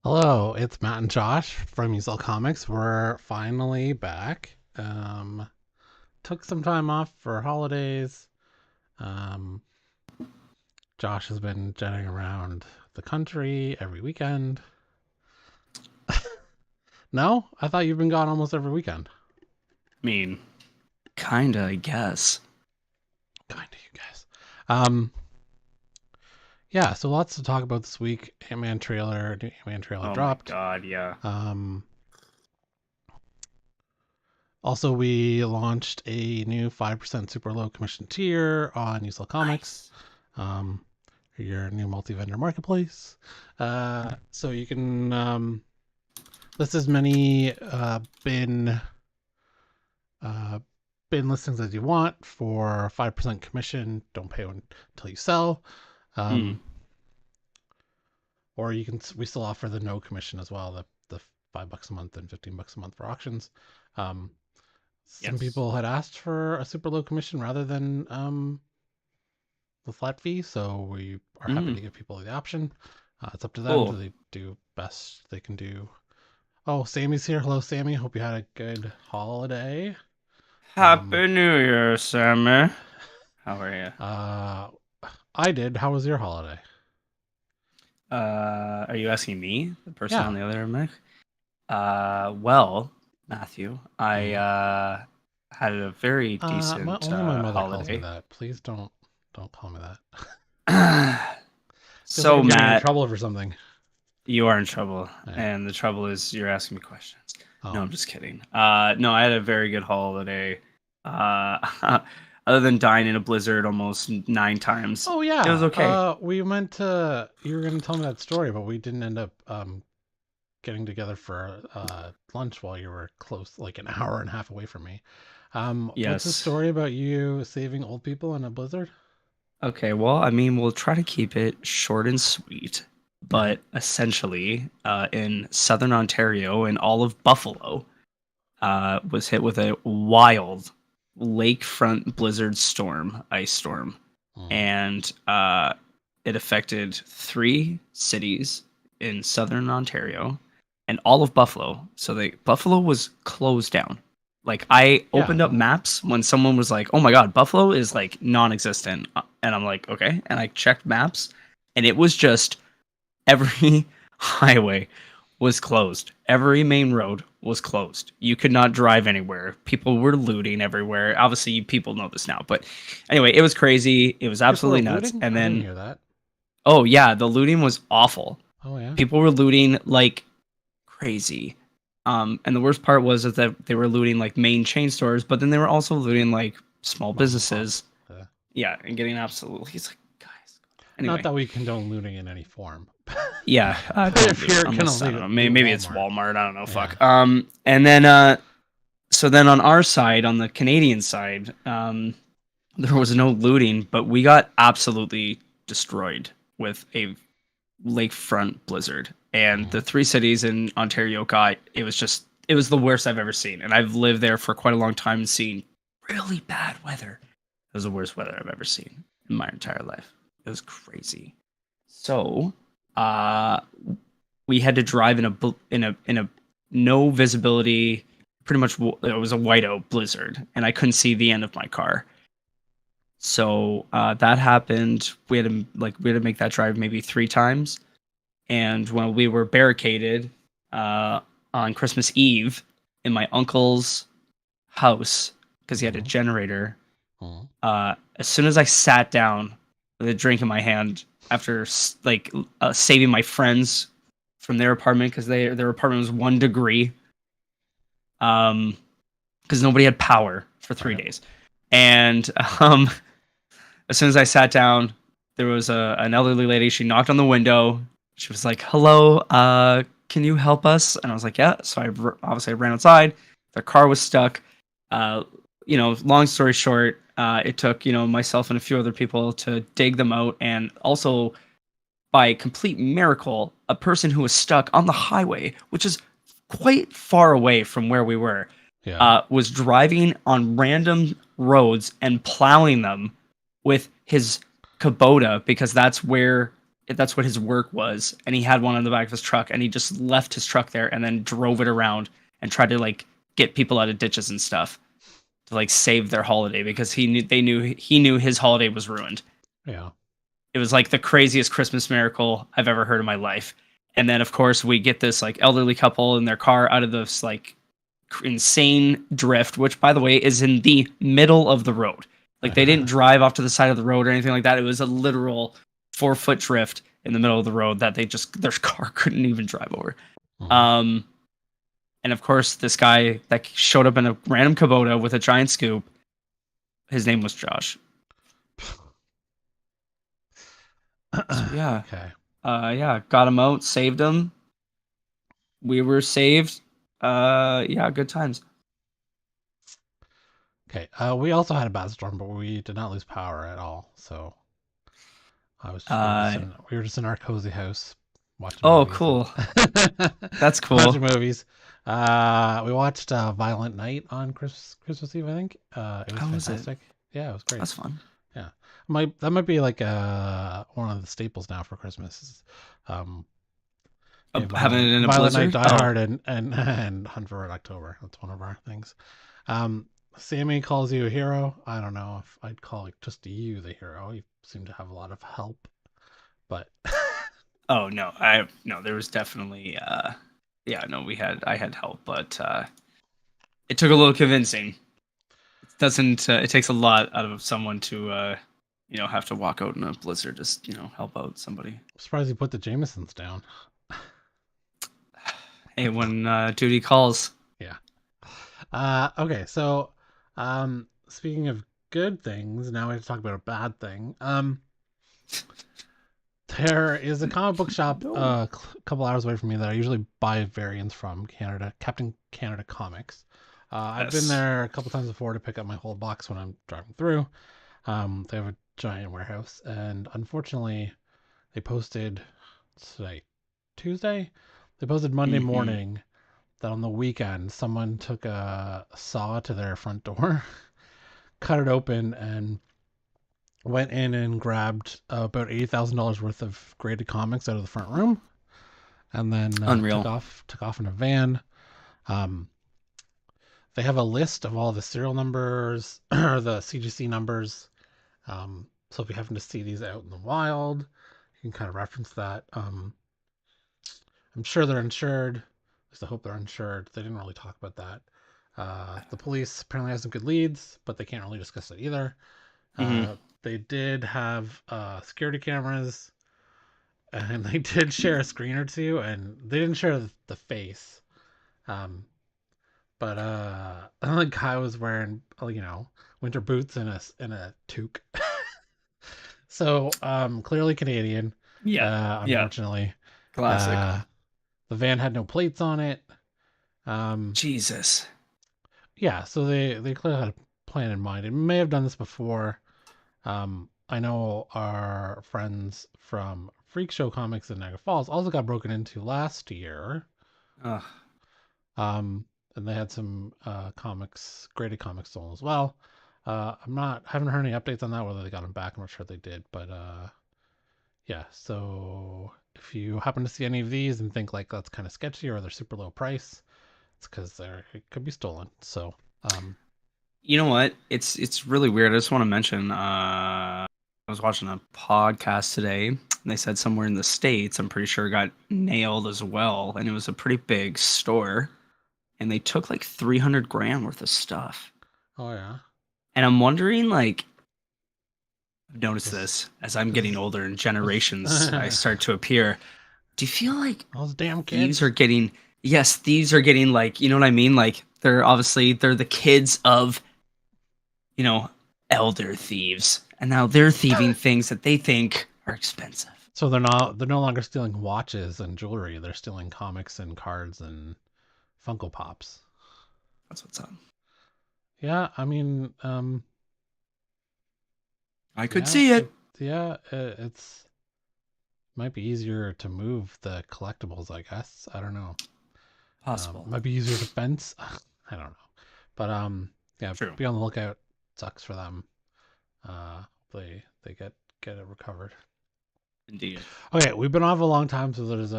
Hello, it's Matt and Josh from Usel Comics. We're finally back. Took some time off for holidays. Um, Josh has been jetting around the country every weekend. No, I thought you've been gone almost every weekend. Mean, kinda, I guess. Kind of, you guys. Um, yeah. So lots to talk about this week. New Ant-Man trailer Oh my dropped. god, yeah. Um, Also, we launched a new 5% super low commission tier on Usel Comics. Nice. Um, your new multi-vendor marketplace. So you can list as many uh, bin listings as you want for 5% commission. Don't pay until you sell. Mm, Um, or you can we still offer the no commission as well. The $5 a month and $15 a month for auctions. Um, some yes. people had asked for a super low commission rather than the flat fee, so we are happy Mm, to give people the option. It's up to them to cool. they do best they can do. Oh, Sammy's here. Hello, Sammy. Hope you had a good holiday. Um, Happy New Year, Sammy. How are you? uh, I did. How was your holiday? Are you asking me, the person Yeah. on the other mic? Well, Matthew, I Mhm. had a very decent Only my mother calls me holiday. that. Please don't call me that. Feels like So, I'm getting in Matt, trouble for something. you are in trouble, Yeah. and the trouble is you're asking me questions. No, Oh. I'm just kidding. No, I had a very good holiday. Other than dying in a blizzard almost 9 times, Oh it was yeah. okay. We meant to. You were gonna tell me that story, but we didn't end up getting together for lunch while you were close, like an hour and a half away from me. What's the Yes. story about you saving old people in a blizzard? Okay, well, I mean, we'll try to keep it short and sweet, Okay. but essentially, in southern Ontario and all of Buffalo, was hit with a wild lakefront blizzard storm, ice storm, Mm. and it affected 3 cities in southern Ontario and all of Buffalo. So Buffalo was closed down. Like I Yeah. opened up maps when someone was like, "Oh my god, Buffalo is like non-existent," and I'm like, "Okay," and I checked maps, and it was just every highway was closed. Every main road was closed. You could not drive anywhere. People were looting everywhere. Obviously, people know this now, but anyway, it was crazy. It was People were absolutely nuts. looting? And I didn't then, hear that. oh yeah, the looting was awful. Oh yeah. People were looting like crazy. And the worst part was is that they were looting like main chain stores, but then they were also looting like small Mom and pop. businesses. Yeah. Yeah, and getting absolutely. He's like, guys. Not Anyway, that we condone looting in any form. yeah, But don't if do it you're gonna unless I don't know. loot Maybe it's Walmart, Walmart. I don't know. yeah. Fuck. And then so then on our side, on the Canadian side, there was no looting, but we got absolutely destroyed with a lakefront blizzard. And the Mm. 3 cities in Ontario got it was the worst I've ever seen. And I've lived there for quite a long time and seen really bad weather. It was the worst weather I've ever seen in my entire life. It was crazy. So, uh, we had to drive in a no visibility, pretty much it was a whiteout blizzard, and I couldn't see the end of my car. So that happened. We had to make that drive maybe 3 times, and when we were barricaded uh, on Christmas Eve in my uncle's house because he had a Mm. generator, Mm. as soon as I sat down with a drink in my hand after saving my friends from their apartment because their apartment was 1 degree, because nobody had power for three Right. days, and um, as soon as I sat down, there was an elderly lady. She knocked on the window. She was like, "Hello, can you help us?" And I was like, "Yeah." So obviously I ran outside. Their car was stuck. Uh, long story short, it took myself and a few other people to dig them out, and also by complete miracle, a person who was stuck on the highway, which is quite far away from where we were, Yeah. was driving on random roads and plowing them with his Kubota because that's where That's what his work was, and he had one on the back of his truck, and he just left his truck there and then drove it around and tried to like get people out of ditches and stuff to like save their holiday because he knew his holiday was ruined. Yeah. It was like the craziest Christmas miracle I've ever heard in my life. And then of course we get this like elderly couple in their car out of this like insane drift, which by the way is in the middle of the road. Like they didn't drive off to the side of the road or anything like that. It was a literal 4 foot drift in the middle of the road that their car couldn't even drive over. Mhm. Um, and of course, this guy that showed up in a random Kubota with a giant scoop, his name was Josh. So yeah, Okay. yeah, got him out, saved him. We were saved. Yeah, good times. Okay. We also had a bad storm, but we did not lose power at all. So Uh, we were just in our cozy house watching oh, movies and cool. That's cool. watching movies. We watched Violent Night on Christmas Eve, I think. It was How was it? fantastic. Yeah, it was great. That's fun. Yeah, that might be like one of the staples now for Christmas. Um, yeah, Having it in a Violent Night, blizzard. Die Oh, Hard, and Hunt for Red October. That's one of our things. Um, Sammy calls you a hero. I don't know if I'd call like just you the hero. You seem to have a lot of help, but oh no, I no. There was definitely. Yeah, no. I had help, but it took a little convincing. It doesn't. It takes a lot out of someone to have to walk out in a blizzard, just help out somebody. I'm surprised you put the Jamesons down. Hey, when duty calls. Yeah. Okay, so speaking of good things, now we have to talk about a bad thing. There is a comic book shop No. a couple hours away from me that I usually buy variants from, Captain Canada Comics. I've been Yes. there a couple times before to pick up my whole box when I'm driving through. They have a giant warehouse, and unfortunately, they posted today, Tuesday. They posted Monday Mm-hmm. morning that on the weekend someone took a saw to their front door, cut it open, and went in and grabbed about $80,000 worth of graded comics out of the front room, and then Unreal. took off in a van. Um, they have a list of all the serial numbers or the CGC numbers. So if you happen to see these out in the wild, you can kind of reference that. I'm sure they're insured. At least I hope they're insured. They didn't really talk about that. The police apparently has some good leads, but they can't really discuss it either. Mm-hmm. They did have security cameras, and they did share a screen or two, and they didn't share the face. Um, but the guy was wearing, winter boots and a toque. So clearly Canadian. Yeah. Yeah. Unfortunately, Classic. uh, the van had no plates on it. Um, Jesus. yeah, so they clearly had a plan in mind. It may have done this before. I know our friends from Freak Show Comics in Niagara Falls also got broken into last year. Ugh. Um, and they had some graded comics stolen as well. Haven't heard any updates on that, whether they got them back. I'm not sure they did, but yeah. So if you happen to see any of these and think like that's kind of sketchy or they're super low price, it's because it could be stolen. So You know what? It's really weird. I just want to mention. I was watching a podcast today, and they said somewhere in the states, I'm pretty sure, got nailed as well, and it was a pretty big store, and they took like 300 grand worth of stuff. oh yeah, And I'm wondering, like, I've noticed this this as I'm getting this older and this generations I start to appear. Do you feel like those damn thieves are kids. getting? Yes, thieves are getting like, you know what I mean? Like they're the kids of you know, elder thieves. And now they're thieving things that they think are expensive. So they're no longer stealing watches and jewelry. They're stealing comics and cards and Funko Pops. That's what's up. Yeah, I mean, I could yeah, see it. it's might be easier to move the collectibles, I guess. I don't know. Possible. Might be easier to fence. I don't know, but yeah, True. be on the lookout. Sucks for them. They get it recovered. Indeed. Okay, we've been off a long time, so there's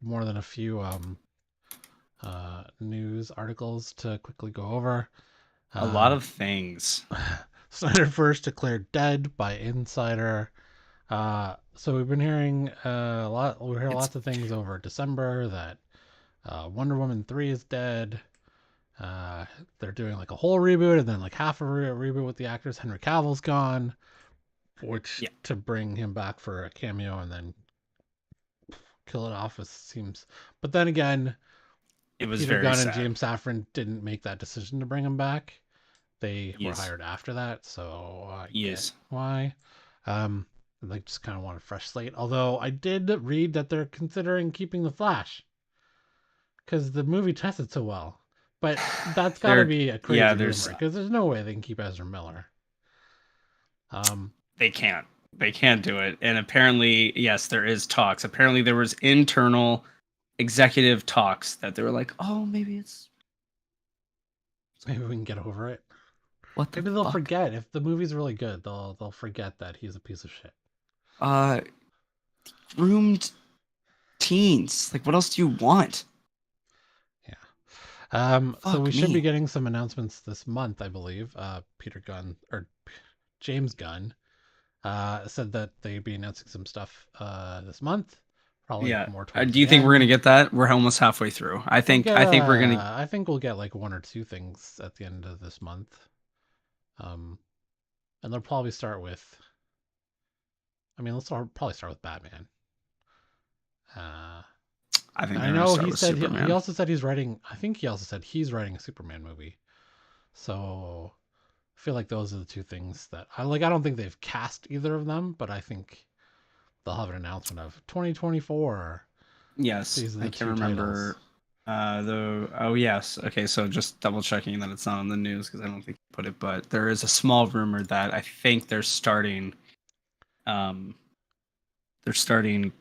more than a few news articles to quickly go over. A lot Um, of things. Snyder first declared dead by Insider. So we've been hearing a lot. We hear It's lots of things over December that Wonder Woman 3 is dead. They're doing like a whole reboot and then like half a reboot with the actors. Henry Cavill's gone, which yeah, to bring him back for a cameo and then kill it off seems. But then again, it was Peter very Gunn and sad. James Safran didn't make that decision to bring him back. They were Yes. hired after that, so I get Yes. why. Um, they just kind of want a fresh slate. Although I did read that they're considering keeping the Flash because the movie tested so well. But that's got to There be a yeah, crazy there's rumor because there's no way they can keep Ezra Miller. Um, they can't. They can't do it. And apparently, yes, there is talks. Apparently there was internal executive talks that they were like, "Oh, maybe it's maybe we can get over it. what the Maybe they'll fuck?" forget if the movie's really good. They'll forget that he's a piece of shit. Uh groomed teens. Like what else do you want? Yeah. So we Fuck should be me. getting some announcements this month, I believe. Peter Gunn or James Gunn said that they'd be announcing some stuff this month, probably Yeah. more towards Do you the think we're gonna end. get that? We're almost halfway through. We'll get I think we're gonna. I think we'll get like one or two things at the end of this month. Um, and they'll probably start with. I mean, probably start with Batman. Uh, I think I they're gonna know start he with said he Superman. also said he's writing. I think he also said he's writing a Superman movie. So I feel like those are the two things that I like. I don't think they've cast either of them, but I think they'll have an announcement of 2024. Yes, These are I the can two titles. remember. The oh yes, okay. So just double checking that it's not on the news because I don't think you put it, but there is a small rumor that I think um, they're starting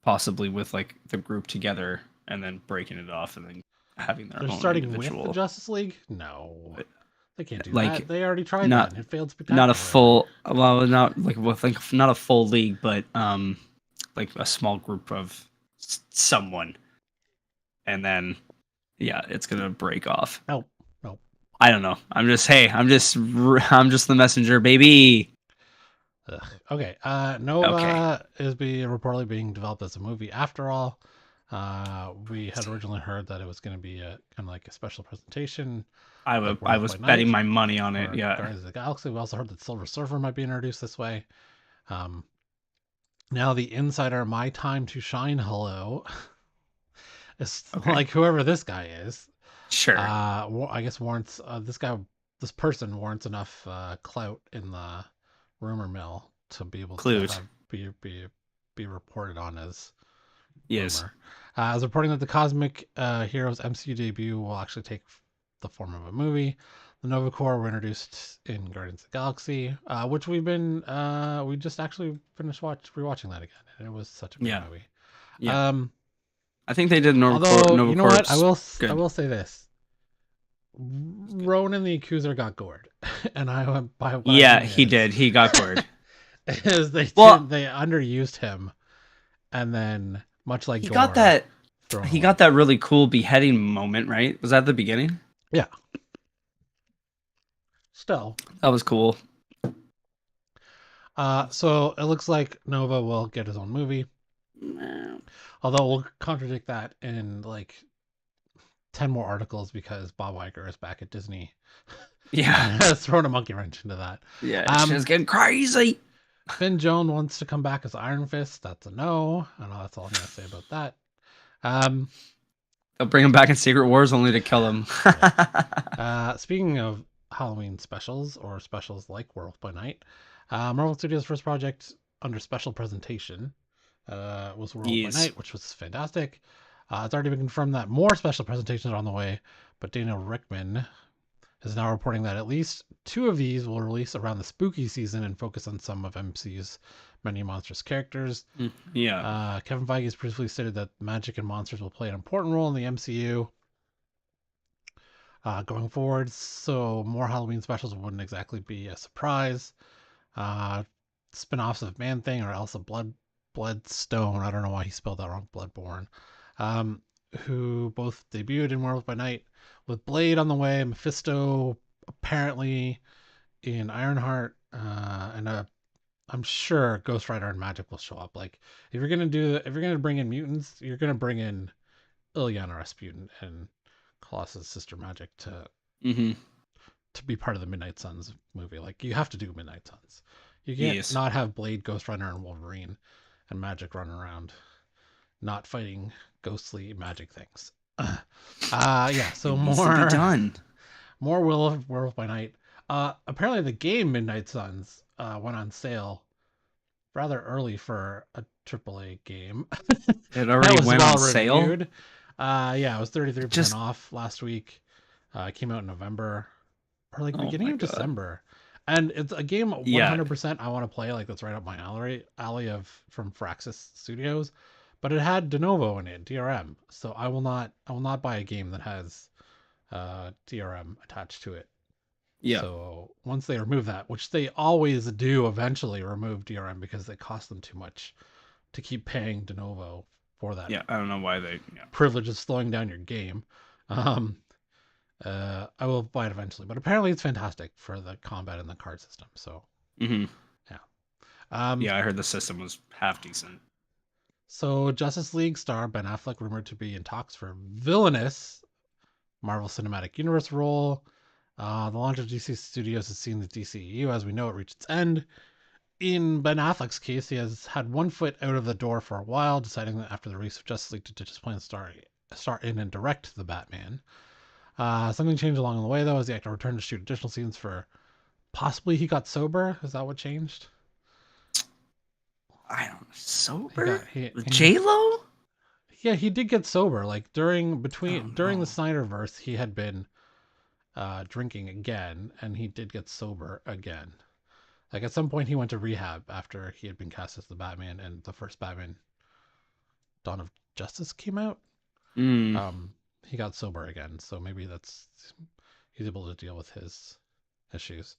possibly with like the group together and then breaking it off and then having their They're own starting with the individual, Justice League? No. They can't do that. like They already tried that not and it failed not a spectacularly. full, well, not like with like not a full league, but like a small group of someone, and then yeah, it's gonna break off. Nope. Nope. I don't know. I'm just hey, I'm just the messenger, baby. Ugh. Okay. Okay, Nova is reportedly being developed as a movie after all. We had originally heard that it was going to be a kind of like a special presentation, like I Werewolf was by betting Night my money on it. or Yeah, Guardians of the Galaxy. We also heard that Silver Surfer might be introduced this way. Um, Now the insider, My Time to Shine, hello, is okay, like whoever this guy is. sure. I guess warrants this person warrants enough clout in the rumor mill to be able to Clued. have be reported on as Yes. rumor. As reporting that the Cosmic Heroes MCU debut will actually take the form of a movie. The Nova Corps were introduced in Guardians of the Galaxy, which we just actually finished rewatching that again, and it was such a great Yeah. movie. Yeah. Um, I think they did Although Nova you know what, Corps I good. will say this: It was good. Ronan the Accuser got gored, and by what I Yeah, mean he is, did. He got gored. Well, they underused him, and then much like he got Gore, that thrown he got away. that really cool beheading moment, right? Was that the beginning? Yeah, still. That was cool. So it looks like Nova will get his own movie, although we'll contradict that in like 10 more articles because Bob Iger is back at Disney Yeah. and has thrown a monkey wrench into that. Yeah, Um, shit's getting crazy. Finn Jones wants to come back as Iron Fist. That's a no. I know that's all I'm gonna say about that. Um, They'll bring him back in Secret Wars only to kill him. yeah. Speaking of Halloween specials or specials like Werewolf by Night, Marvel Studios' first project under special presentation was Werewolf by Yes. Night, which was fantastic. It's already been confirmed that more special presentations are on the way, but Daniel Rickman is now reporting that at least two of these will release around the spooky season and focus on some of MCU's many monstrous characters. Yeah. Kevin Feige has previously stated that magic and monsters will play an important role in the MCU going forward, so more Halloween specials wouldn't exactly be a surprise. Uh, spin-offs of Man Thing or Elsa Bloodstone. I don't know why he spelled that wrong. Bloodborne. Um, who both debuted in Werewolf by Night, with Blade on the way, Mephisto apparently in Ironheart, and I'm sure Ghost Rider and Magic will show up. Like if you're gonna bring in mutants, you're gonna bring in Ilyana Rasputin and Colossus Sister Magic Mm-hmm. to be part of the Midnight Suns movie. Like you have to do Midnight Suns. You can't Yes. not have Blade, Ghost Rider, and Wolverine and Magic running around not fighting ghostly magic things. Yeah. It So needs to be done. more Werewolf by Night. Apparently the game Midnight Suns went on sale rather early for a AAA game. It That already was went well on sale. reviewed. Yeah, it was 33% Just off last week. It came out in November or like oh beginning my of god. December. And it's a game Yeah. 100% I want to play. Like that's right up my alley of from Firaxis Studios. But it had de novo in it, DRM. So I will not buy a game that has DRM attached to it. Yeah. So once they remove that, which they always do eventually remove DRM because they cost them too much to keep paying de novo for that Yeah. I don't know why they. Yeah. privilege of slowing down your game. Um, I will buy it eventually, but apparently it's fantastic for the combat and the card system. So Mm-hmm. yeah. Um, Yeah. I heard the system was half decent. so Justice League star Ben Affleck rumored to be in talks for villainous Marvel Cinematic Universe role. The launch of DC Studios has seen the DCEU, as we know, it reach its end. In Ben Affleck's case, he has had one foot out of the door for a while, deciding that after the release of Justice League to ditch his plan to star in and direct the Batman. Something changed along the way, though, as the actor returned to shoot additional scenes for possibly he got sober. Is that what changed? I don't know. He Sober got with J Lo. yeah, he did get sober. Like Oh during the no. Snyderverse, he had been drinking again, and he did get sober again. Like at some point, he went to rehab after he had been cast as the Batman, and the first Batman, Dawn of Justice, came out. Mm. He got sober again, so maybe that's he's able to deal with his issues.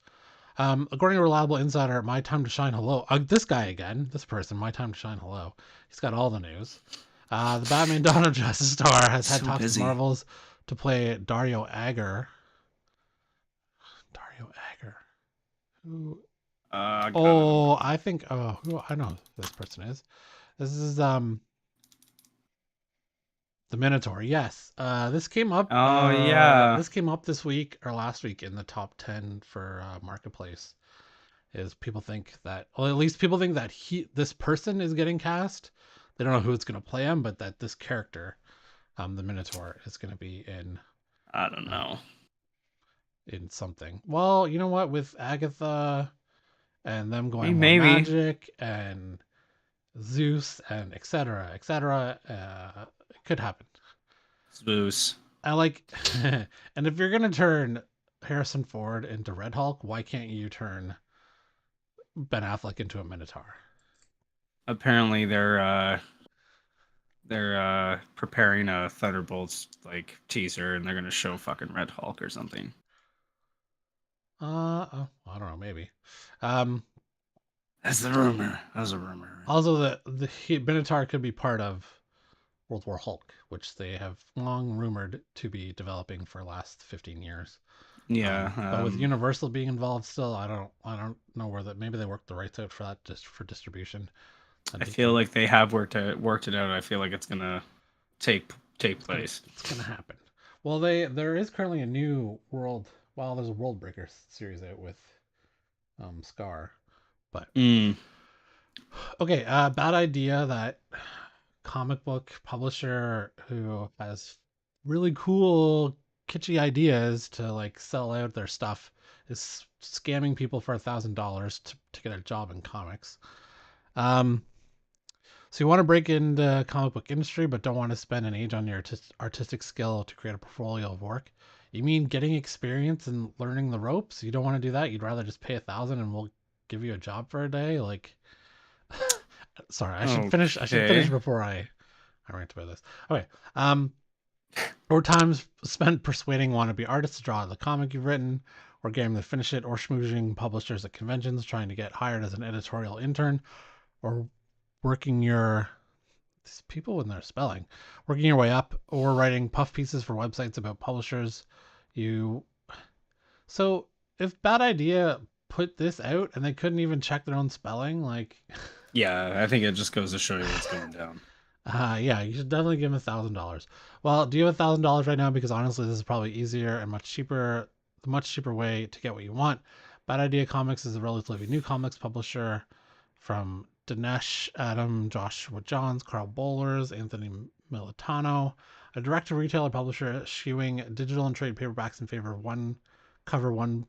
According to a reliable insider, My Time to Shine Hello. This guy again, this person, My Time to Shine Hello. He's got all the news. The Batman Dawn of Justice star has had So talks with busy. Marvels to play Dario Agger. Dario Agger. Who? I don't know. Oh, I think. Oh, who? I know who this person is. This is the Minotaur. Yes. This came up. Oh yeah. This came up this week or last week in the top 10 for Marketplace. Is people think that, well, at least people think that this person is getting cast. They don't know who it's going to play him, but that this character, the Minotaur, is going to be I don't uh, know. in something. Well, you know what? With Agatha and them I mean, going more maybe. magic and Zeus and etc., it could happen. Spoos. I like, and if you're gonna turn Harrison Ford into Red Hulk, why can't you turn Ben Affleck into a Minotaur? Apparently they're preparing a Thunderbolts like teaser and they're gonna show fucking Red Hulk or something. Oh, I don't know, maybe. Um, That's the rumor. That was a rumor. Also, the Minotaur could be part of World War Hulk, which they have long rumored to be developing for the last 15 years. Yeah. But with Universal being involved still, I don't know where that. Maybe they worked the rights out for that just for distribution. I And he feel can. like they have worked it out. I feel like it's gonna take place. It's gonna happen. Well, there is currently a new world. Well, there's a World Breaker series out with Scar, but Mm. okay. Bad idea that comic book publisher who has really cool kitschy ideas to like sell out their stuff is scamming people for $1,000 to get a job in comics. Um, so you want to break into comic book industry, but don't want to spend an age on your artistic skill to create a portfolio of work. You mean getting experience and learning the ropes? You don't want to do that. You'd rather just pay 1,000 and we'll give you a job for a day. Like, sorry, I should finish. I should finish Okay. before I rant about this. Okay. Um, or times spent persuading wannabe artists to draw the comic you've written, or getting to finish it, or schmoozing publishers at conventions, trying to get hired as an editorial intern, or working your these people in their spelling, working your way up, or writing puff pieces for websites about publishers. You so if Bad Idea put this out and they couldn't even check their own spelling, like, Yeah, I think it just goes to show you what's going down. yeah, you should definitely give him $1,000. Well, do you have $1,000 right now? Because honestly, this is probably easier and much cheaper way to get what you want. Bad Idea Comics is a relatively new comics publisher from Dinesh, Adam, Joshua Johns, Carl Bowlers, Anthony Militano, a direct-to-retailer publisher eschewing digital and trade paperbacks in favor of cover, one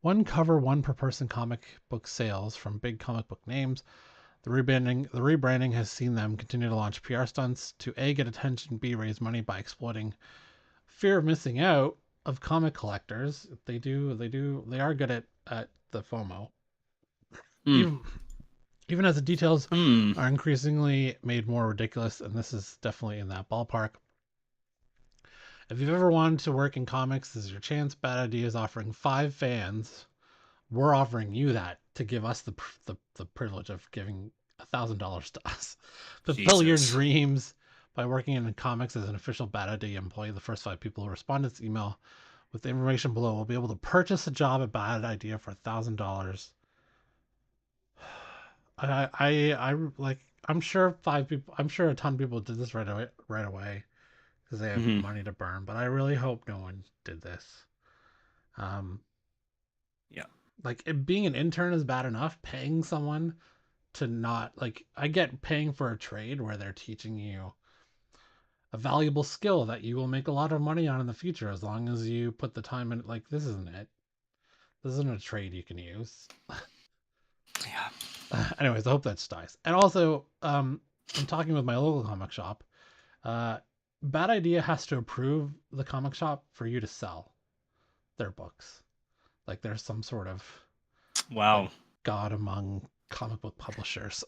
one cover, one per person comic book sales from big comic book names. The rebranding has seen them continue to launch PR stunts to A, get attention, B, raise money by exploiting fear of missing out of comic collectors. They are good at the FOMO. Hmm. Even as the details Hmm. are increasingly made more ridiculous, and this is definitely in that ballpark. If you've ever wanted to work in comics, this is your chance. Bad Idea is offering 5 fans. We're offering you that to give us the privilege of giving $1,000 to us. Fulfill your Jesus. dreams by working in comics as an official Bad Idea employee. The first 5 people who respond to this email with the information below will be able to purchase a job at Bad Idea for $1,000. I'm sure 5 people. I'm sure a ton of people did this right away. Right away, because they have Hmm. money to burn. But I really hope no one did this. Um, Yeah. like being an intern is bad enough. Paying someone to not I get paying for a trade where they're teaching you a valuable skill that you will make a lot of money on in the future as long as you put the time in. Like this isn't it. This isn't a trade you can use. Yeah. Anyways, I hope that dies. And also, I'm talking with my local comic shop. Uh, Bad Idea has to approve the comic shop for you to sell their books. Like there's some sort of like Wow. god among comic book publishers.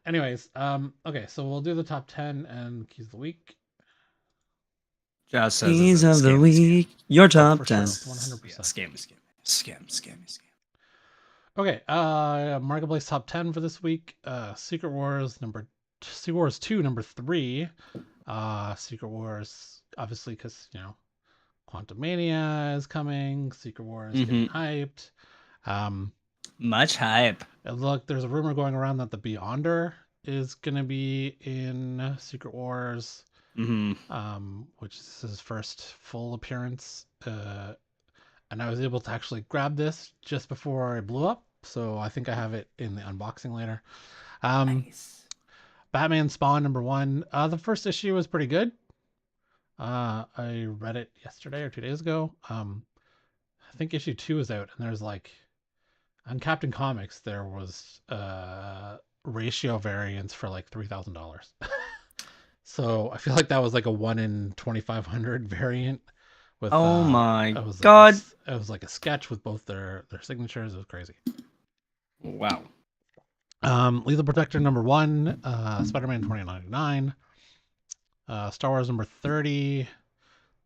Anyways, okay, so we'll do the top 10 and keys of the week. Jazz says Keys it's of a the scam. week. Your Oh, top for 10. sure, 100%. Yeah, scam. Okay, Marketplace top 10 for this week. Secret Wars 2, number 3. Secret Wars, obviously, because Quantum Mania is coming. Secret Wars getting hyped. Much hype. And look, there's a rumor going around that the Beyonder is gonna be in Secret Wars, which is his first full appearance. And I was able to actually grab this just before I blew up, so I think I have it in the unboxing later. Nice. Batman Spawn number 1. The first issue was pretty good. I read it yesterday or 2 days ago. I think issue 2 is out, and there's on Captain Comics there was ratio variance for like $3,000. So I feel like that was like a 1 in 2,500 variant. With, Oh my it was god. It was like a sketch with both their signatures. It was crazy. Wow. Lethal Protector number 1, Spider-Man 2099, Star Wars number 30,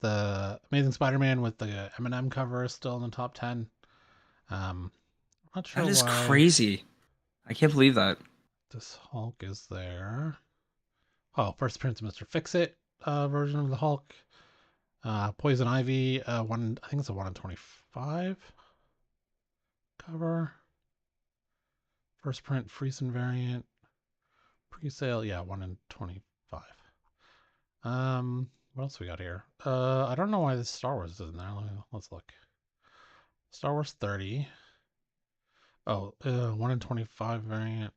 the Amazing Spider-Man with the Eminem cover is still in the top 10. Not sure That is why crazy. I can't believe that. this Hulk is there. Oh, first appearance of Mr. Fix-It version of the Hulk. Poison Ivy, I think it's a 1 in 25 cover. First print Friesen variant. Pre-sale, yeah, 1 in 25. What else we got here? I don't know why this Star Wars is in there. Let's look. Star Wars 30. Oh, 1 in 25 variant.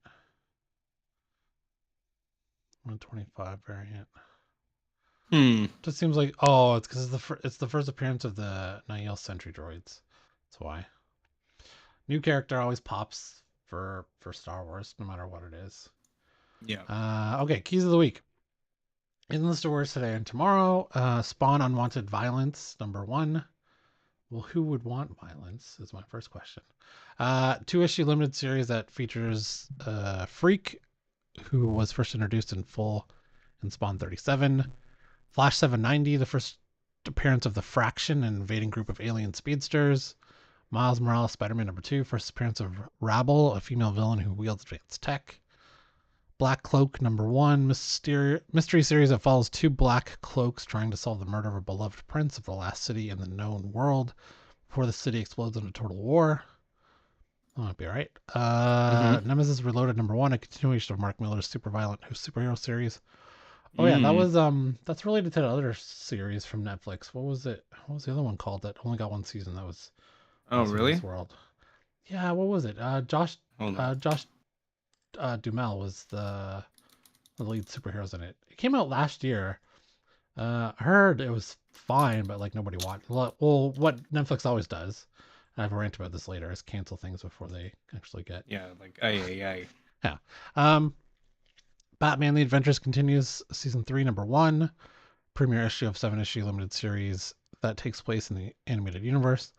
1 in 25 variant. Just seems like it's because it's the first appearance of the Nihil Sentry droids. That's why. New character always pops for Star Wars, no matter what it is. Yeah. Okay, keys of the week. In the stores today and tomorrow, Spawn Unwanted Violence, number 1. Well, who would want violence is my first question. 2-issue limited series that features Freak, who was first introduced in full in Spawn 37. Flash 790, the first appearance of the Fraction, an invading group of alien speedsters. Miles Morales, Spider-Man #2, first appearance of Rabble, a female villain who wields advanced tech. Black Cloak #1, mystery series that follows two black cloaks trying to solve the murder of a beloved prince of the last city in the known world before the city explodes in a total war. That might be right. Nemesis Reloaded #1, a continuation of Mark Miller's super violent superhero series. Oh yeah, that's related to the other series from Netflix. What was it? What was the other one called that only got one season? That was Oh, also in this really? world. Yeah, what was it? Hold on. Josh Dumel was the lead superheroes in it. It came out last year. I heard it was fine, but like nobody watched. Well, what Netflix always does, and I have a rant about this later, is cancel things before they actually get. Yeah, like aye. Yeah. Um, Batman: The Adventures continues, season 3, #1, premiere issue of 7-issue limited series that takes place in the animated universe.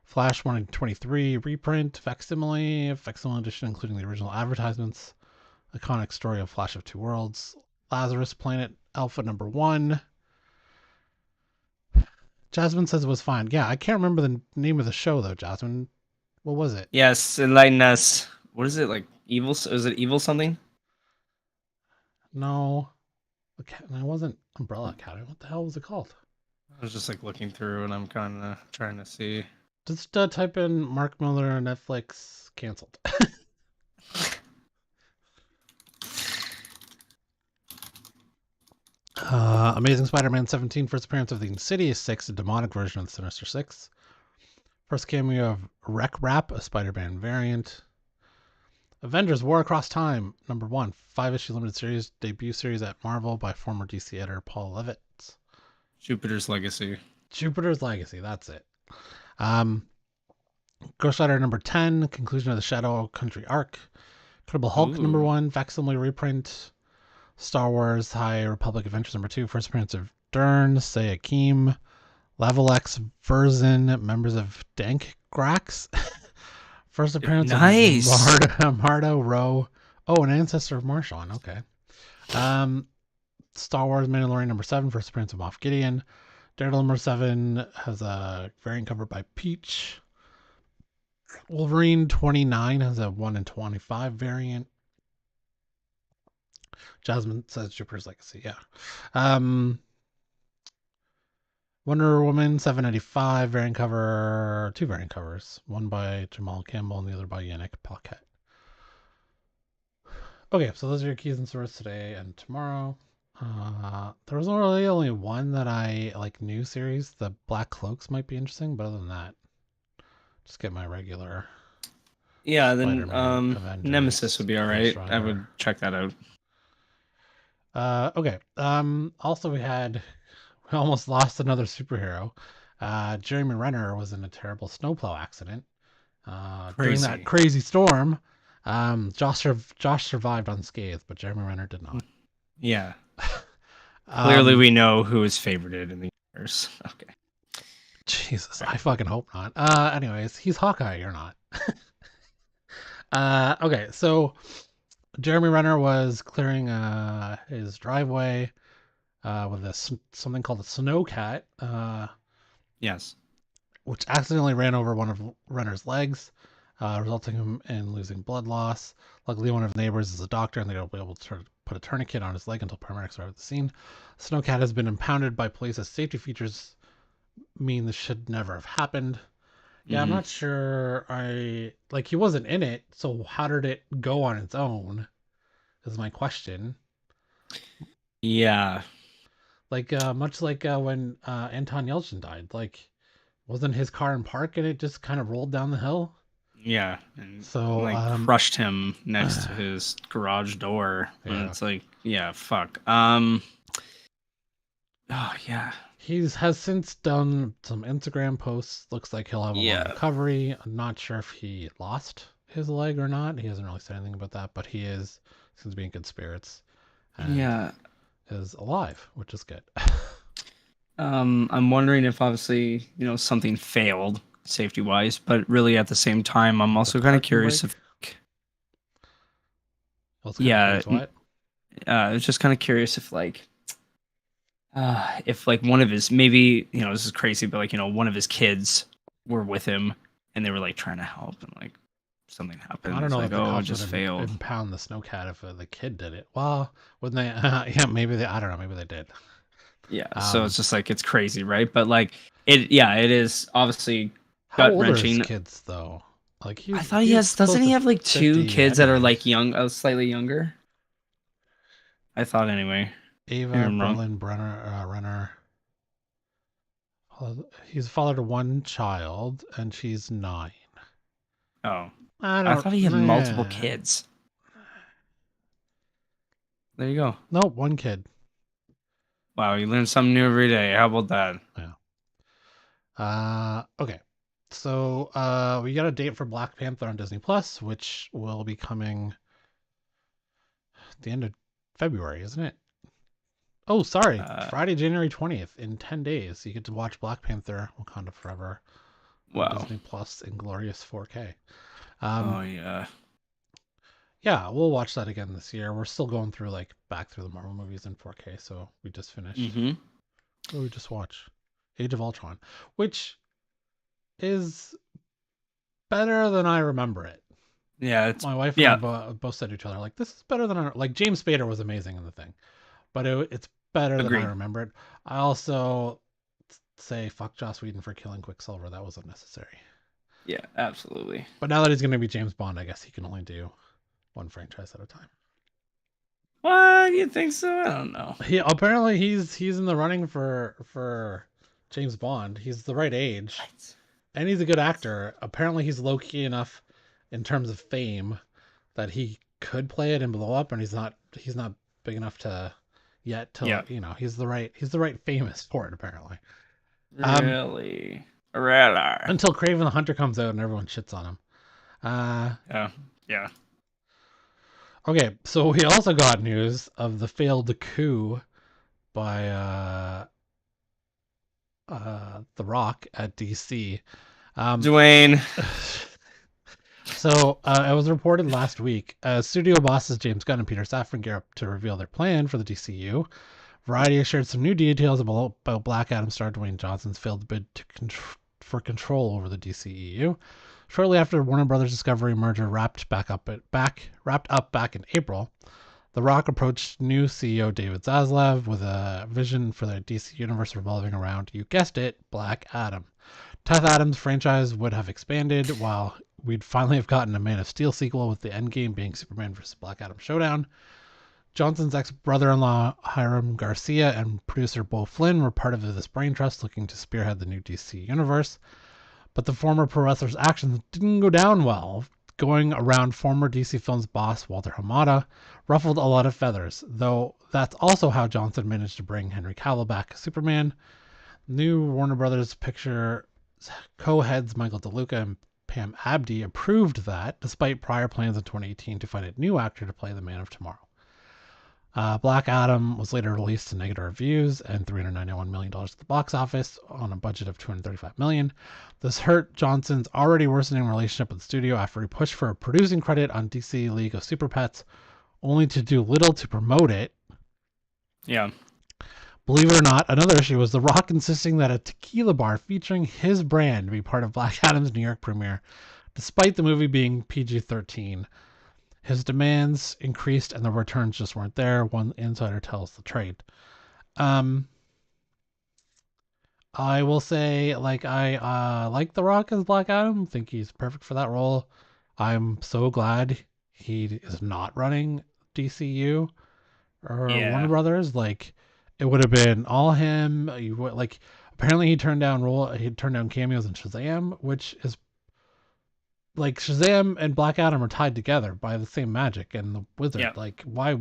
Flash 1 and 23 reprint, facsimile edition, including the original advertisements. Iconic story of Flash of Two Worlds. Lazarus Planet Alpha #1. Jasmine says it was fine. Yeah, I can't remember the name of the show though, Jasmine. What was it? Yes, enlighten us. What is it like? Evil? Is it evil something? No. It wasn't Umbrella Academy. What the hell was it called? I was just like looking through, and I'm kind of trying to see. Just type in Mark Miller Netflix canceled. Amazing Spider-Man 17, first appearance of the Insidious 6, a demonic version of the Sinister Six. First cameo of Wreck Rap, a Spider-Man variant. Avengers War Across Time, #1, 5-issue limited series, debut series at Marvel by former DC editor Paul Levitt. Jupiter's Legacy. Jupiter's Legacy, that's it. Ghost Rider #10, conclusion of the Shadow Country arc. Incredible Hulk Ooh. #1, facsimile reprint. Star Wars High Republic Adventures #2, first appearance of Dern, Say Akeem, Level X Verzen, members of Dank Grax. First appearance Nice. of Mardo Rowe. Oh, an ancestor of Marshawn. Okay. Star Wars Mandalorian #7, first appearance of Moff Gideon. Daredevil #7 has a variant cover by Peach. Wolverine 29 has a 1 in 25 variant. Jasmine says Jupiter's Legacy. Yeah. Wonder Woman 795 variant cover, 2 variant covers, one by Jamal Campbell and the other by Yannick Paquette. Okay, so those are your keys and source today and tomorrow. There was really only one that I like new series. The Black Cloaks might be interesting, but other than that, just get my regular. Yeah, Spider-Man, then Avengers, Nemesis would be all right. Ghost I Rider. would check that out. Okay. Also, we almost lost another superhero. Jeremy Renner was in a terrible snowplow accident. During that crazy storm. Josh survived unscathed, but Jeremy Renner did not. Yeah. Clearly, we know who is favorited in the universe. Okay. Jesus, I fucking hope not. Anyways, he's Hawkeye. You're not. Okay, so Jeremy Renner was clearing his driveway with something called a snowcat. Yes. Which accidentally ran over one of Renner's legs, resulting in losing blood loss. Luckily, one of his neighbors is a doctor, and they will be able to put a tourniquet on his leg until paramedics arrive at the scene. Snowcat has been impounded by police as safety features mean this should never have happened. Yeah, I'm not sure. He wasn't in it, so how did it go on its own? Is my question. Yeah. Much like when Anton Yelchin died. Wasn't his car in park and it just kind of rolled down the hill? Yeah, and so crushed him next to his garage door. Yeah. And it's like, yeah, fuck. Oh yeah. He has since done some Instagram posts. Looks like he'll have a long recovery. I'm not sure if he lost his leg or not. He hasn't really said anything about that, but he seems to be in good spirits. And is alive, which is good. I'm wondering if obviously, something failed safety wise, but really at the same time, I'm also kind of curious if. I was just kind of curious if if like one of his, maybe, this is crazy, but like, one of his kids were with him and they were like trying to help and like something I happened. don't It's know like, if the oh, it cops would just failed. impound the snowcat if the kid did it. Well, wouldn't they? Yeah, maybe they. I don't know. Maybe they did. Yeah. So Um, it's just like, it's crazy, right? But like it is obviously how gut old are his wrenching. kids though? Like I thought he he's has, close doesn't he to have like two 50 kids that are anyways. like young, slightly younger? I thought anyway. Maybe Ava I'm wrong. Berlin Brenner Renner. He's a father to one child, and she's 9. Oh, I I don't. thought he had multiple kids. There you go. Nope, one kid. Wow, you learn something new every day. How about that? Yeah. Okay. So we got a date for Black Panther on Disney Plus, which will be coming at the end of February, isn't it? Oh, sorry, Uh, Friday, January 20th. In 10 days, you get to watch Black Panther: Wakanda Forever on wow. Disney Plus in glorious 4K. Oh Um, yeah. yeah, we'll watch that again this year. We're still going through like back through the Marvel movies in 4K, so we just finished. Mm-hmm. What did we just watch? Age of Ultron, which is better than I remember it. Yeah, it's My wife and I yeah. both said to each other, like, this is better than I like. James Spader was amazing in the thing, but it's better than I Agreed. remember it. I also say fuck Joss Whedon for killing Quicksilver. That was unnecessary. Yeah, absolutely. But now that he's going to be James Bond, I guess he can only do one franchise at a time. What, you think so? I don't know. He apparently he's in the running for James Bond. He's the right age, What? and he's a good actor. Apparently, he's low key enough in terms of fame that he could play it and blow up, and he's not big enough to yet to Yeah. he's the right famous for it apparently. Um, Really? Really? until Craven the Hunter comes out and everyone shits on him. Yeah. Yeah. Okay, so we also got news of the failed coup by The Rock at DC. Um, Dwayne. so it was reported last week. Studio bosses James Gunn and Peter Safran gear up to reveal their plan for the DCU. Variety has shared some new details about Black Adam star Dwayne Johnson's failed bid for control over the DCEU. Shortly after Warner Brothers Discovery merger wrapped up back in April, The Rock approached new CEO David Zaslav with a vision for the DC universe revolving around, you guessed it, Black Adam. Teth Adams' franchise would have expanded, while we'd finally have gotten a Man of Steel sequel with the endgame being Superman vs. Black Adam Showdown. Johnson's ex-brother-in-law Hiram Garcia and producer Beau Flynn were part of this brain trust looking to spearhead the new DC universe. But the former pro wrestler's actions didn't go down well. Going around former DC Films boss Walter Hamada ruffled a lot of feathers, though that's also how Johnson managed to bring Henry Cavill back as Superman. New Warner Brothers Picture co-heads Michael DeLuca and Pam Abdi approved that, despite prior plans in 2018 to find a new actor to play the Man of Tomorrow. Black Adam was later released to negative reviews and $391 million at the box office on a budget of $235 million. This hurt Johnson's already worsening relationship with the studio after he pushed for a producing credit on DC League of Super Pets, only to do little to promote it. Yeah. Believe it or not, another issue was The Rock insisting that a tequila bar featuring his brand be part of Black Adam's New York premiere, despite the movie being PG-13. His demands increased and the returns just weren't there, one insider tells the trade. Um, I will say, like, I like The Rock as Black Adam. Think he's perfect for that role. I'm so glad he is not running DCU or Warner Yeah. Brothers. Like, it would have been all him. You would, like, apparently he turned down cameos in Shazam, which is like Shazam and Black Adam are tied together by the same magic and the wizard. Yeah. Like, why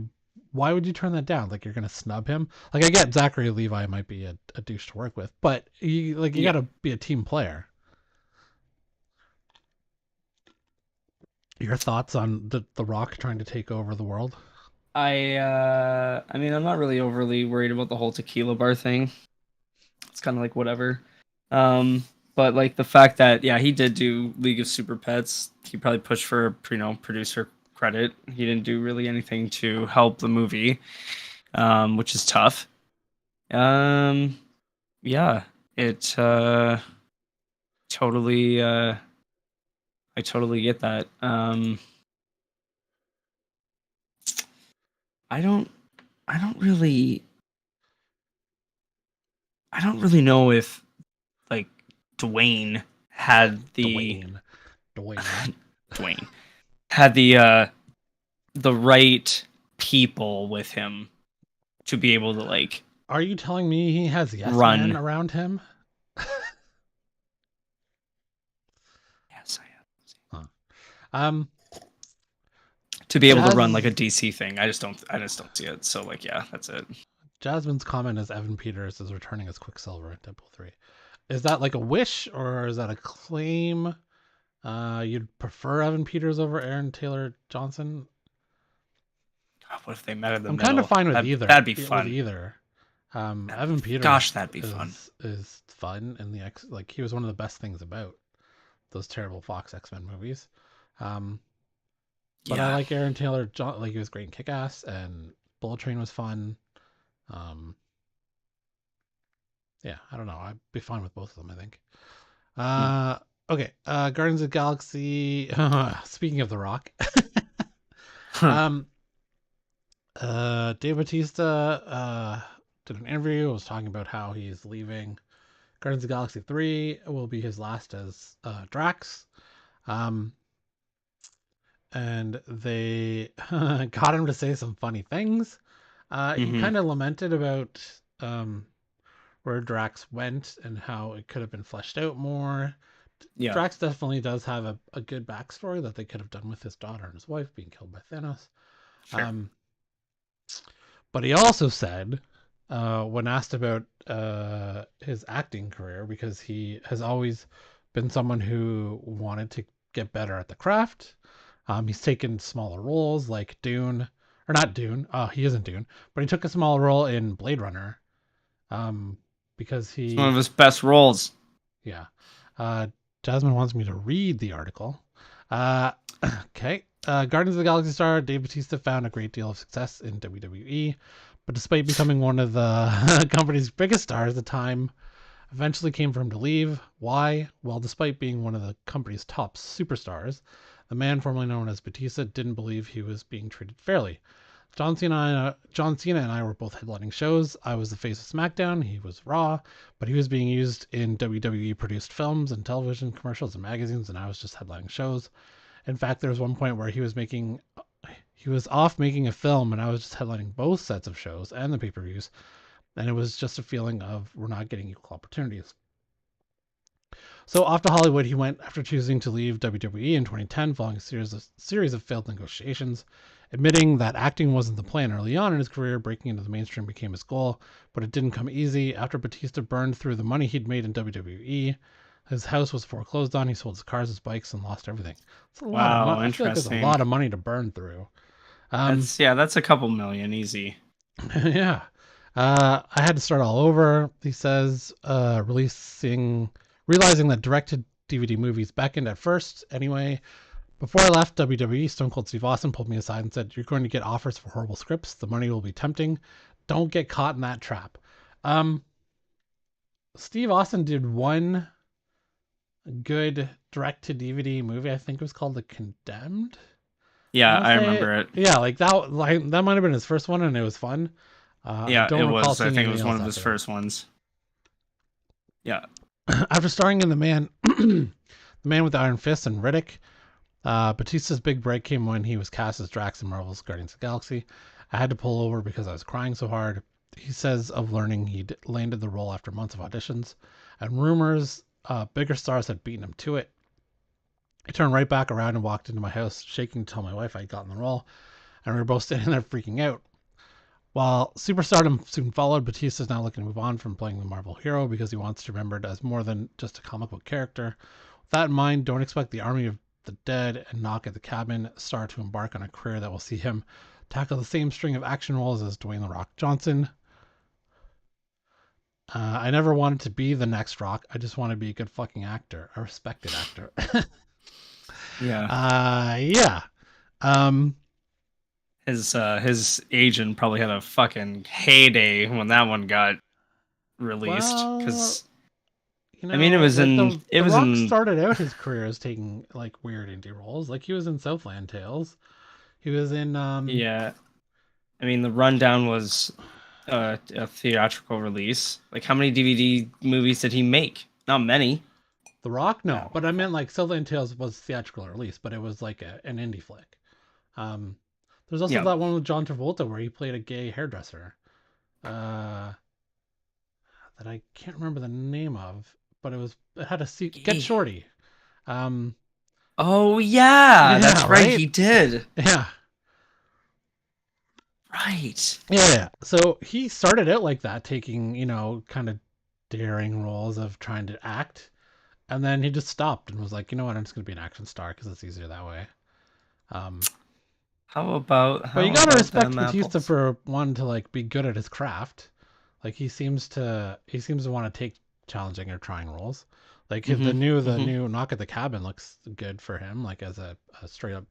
would you turn that down? Like, you're gonna snub him? Like, I get Zachary Levi might be a douche to work with, but you Yeah. gotta be a team player. Your thoughts on the Rock trying to take over the world? I mean, I'm not really overly worried about the whole tequila bar thing. It's kind of like whatever. Um, but like the fact that yeah, he did do League of Super Pets. He probably pushed for producer credit. He didn't do really anything to help the movie, which is tough. Yeah, it totally I totally get that. I don't I don't really I don't really know if like Dwayne had the Dwayne. Dwayne had the right people with him to be able to like Are you telling me he has yes men run. around him? Yes, I am. Huh. Um, To be able to run like a Jazz DC thing. I just don't see it. So like yeah, that's it. Jasmine's comment is Evan Peters is returning as Quicksilver in Deadpool 3. Is that like a wish or is that a claim? You'd prefer Evan Peters over Aaron Taylor Johnson? God, what if they met in the I'm kind of middle? fine with That either. that'd be With fun. either. Evan Gosh, Peters that'd be fun. is fun in the X. Like he was one of the best things about those terrible Fox X-Men movies. Um, but I Yeah. like Aaron Taylor John. Like he was great in Kick-Ass, and Bullet Train was fun. Um, yeah, I don't know. I'd be fine with both of them. I think. Hmm. Okay. Guardians of the Galaxy. Speaking of The Rock, Huh. um, Dave Batista did an interview. Was talking about how he's leaving. Guardians of the Galaxy 3 will be his last as Drax. Um, and they got him to say some funny things. He Mm-hmm. kind of lamented about um, where Drax went and how it could have been fleshed out more. Yeah. Drax definitely does have a good backstory that they could have done with his daughter and his wife being killed by Thanos. Fair. Um, but he also said, when asked about his acting career, because he has always been someone who wanted to get better at the craft. He's taken smaller roles like Dune, or not Dune. He isn't Dune, but he took a small role in Blade Runner. Um, because It's one of he, his best roles. yeah. Uh, Jasmine wants me to read the article. Uh, okay. Guardians of the Galaxy star Dave Batista found a great deal of success in WWE, but despite becoming one of the company's biggest stars, the time eventually came for him to leave. Why? Well, despite being one of the company's top superstars, the man formerly known as Batista didn't believe he was being treated fairly. John Cena and I were both headlining shows. I was the face of SmackDown, he was Raw, but he was being used in WWE produced films and television commercials and magazines, and I was just headlining shows. In fact, there was one point where he was off making a film, and I was just headlining both sets of shows and the pay-per-views, and it was just a feeling of we're not getting equal opportunities. So off to Hollywood he went after choosing to leave WWE in 2010 following a series of failed negotiations. Admitting that acting wasn't the plan early on in his career, breaking into the mainstream became his goal, but it didn't come easy. After Batista burned through the money he'd made in WWE, his house was foreclosed on, he sold his cars, his bikes, and lost everything. It's a lot of money. Wow, I feel like there's a interesting. lot of money to burn through. Um, That's a couple million easy. yeah. I had to start all over. He says, realizing that directed DVD movies beckoned at first. Anyway, before I left WWE, Stone Cold Steve Austin pulled me aside and said, "You're going to get offers for horrible scripts. The money will be tempting. Don't get caught in that trap." Um, Steve Austin did one good direct to DVD movie. I think it was called The Condemned. I Yeah, want to I say, remember it. yeah, that might have been his first one, and it was fun. I Yeah, it don't recall was. I seeing think it anything was one else of his after that. first ones. Yeah. After starring in The Man with the Iron Fist and Riddick, Batista's big break came when he was cast as Drax in Marvel's Guardians of the Galaxy. I had to pull over because I was crying so hard. He says of learning he'd landed the role after months of auditions and rumors bigger stars had beaten him to it. I turned right back around and walked into my house, shaking to tell my wife I'd gotten the role, and we were both standing there freaking out. While superstardom soon followed, Batista is now looking to move on from playing the Marvel hero because he wants to be remembered as more than just a comic book character. With that in mind, don't expect the army of the dead and Knock at the Cabin star to embark on a career that will see him tackle the same string of action roles as Dwayne The Rock Johnson. I never wanted to be the next Rock. I just want to be a good fucking actor, a respected actor. Yeah. Yeah. Um, His agent probably had a fucking heyday when that one got. released? Well, Because I mean, like it the was Rock in started out his career as taking like weird indie roles. Like he was in Southland Tales. He was in yeah. I mean, the rundown was a theatrical release. Like, how many DVD movies did he make? Not many. The Rock. No, No. but I meant like Southland Tales was theatrical release, but it was like an indie flick. Um, there's also Yeah. that one with John Travolta where he played a gay hairdresser. Uh, that I can't remember the name of, but it had a Get Gay. Shorty. Um, Oh yeah, yeah, that's right. right. He did. Yeah, Right. yeah. So he started out like that, taking kind of daring roles of trying to act, and then he just stopped and was like, you know what, I'm just gonna be an action star because it's easier that way. Um, but you How gotta about respect them Batista apples? for one to like be good at his craft. Like he seems to want to take challenging or trying roles. Like Mm-hmm. the Mm-hmm. new Knock at the Cabin looks good for him, like as a straight up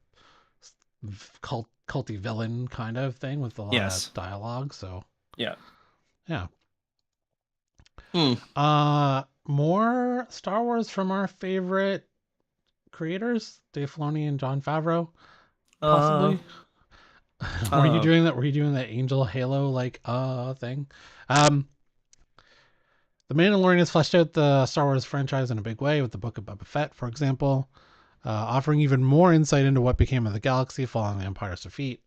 culty villain kind of thing with a lot of Yes. dialogue. So Yeah. yeah. Hmm. More Star Wars from our favorite creators, Dave Filoni and Jon Favreau, Uh. possibly. Were you Uh. doing that? Were you doing that Angel Halo like thing? Um, The Mandalorian has fleshed out the Star Wars franchise in a big way with the Book of Boba Fett, for example, offering even more insight into what became of the galaxy following the Empire's defeat.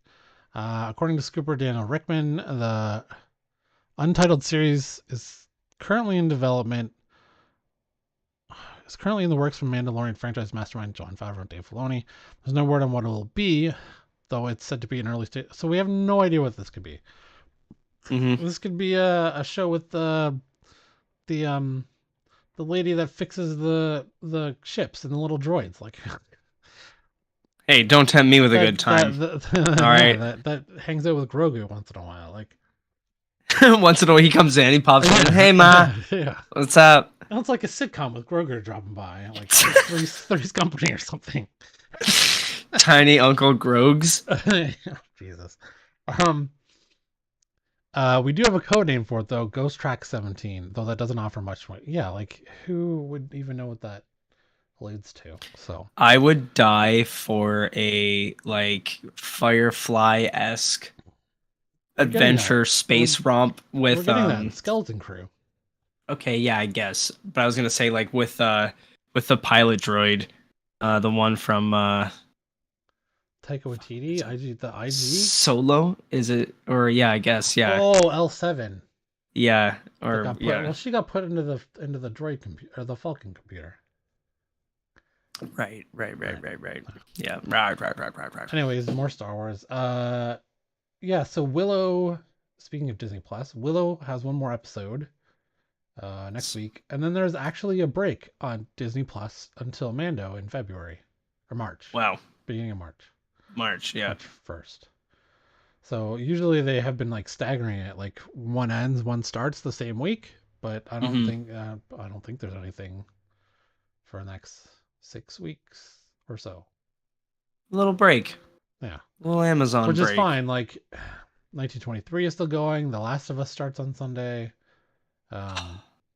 According to Scooper Daniel Rickman, the Untitled series is currently in development. Is currently in the works from Mandalorian franchise mastermind Jon Favreau and Dave Filoni. There's no word on what it will be, though it's said to be an early stage. So we have no idea what this could be. Mm-hmm. This could be a show with the the lady that fixes the ships and the little droids, like Hey, don't tempt me with a good time. All yeah, right. that hangs out with Grogu once in a while, like Once in a while, he comes in, he pops in. yeah, Hey, ma, yeah. what's up? It's like a sitcom with Grogu dropping by, like Three's Company or something. Tiny Uncle Grogs. Jesus. Um. We do have a code name for it though, Ghost Track 17, though that doesn't offer much. Yeah, like who would even know what that alludes to? So I would die for a like Firefly esque we're getting that. adventure We're space romp we're with getting that in Skeleton Crew. okay, yeah, I guess. But I was gonna say like with the pilot droid, the one from Taika Waititi, the IG. Solo, is it? Or yeah, I guess, yeah. Oh, L7 Yeah. that Or got put. yeah. Well, she got put into the droid computer or the Falcon computer. Right. Right. Yeah. Right. Anyways, more Star Wars. Yeah. So Willow. Speaking of Disney Plus, Willow has one more episode next week, and then there's actually a break on Disney Plus until Mando in February or March, Wow. beginning of March, March, yeah. March 1st. So usually they have been like staggering it, like one ends, one starts the same week. But Mm-hmm. I don't think there's anything for the next 6 weeks or so. A little break. Yeah, A little Amazon which is break. fine. Like 1923 is still going. The Last of Us starts on Sunday,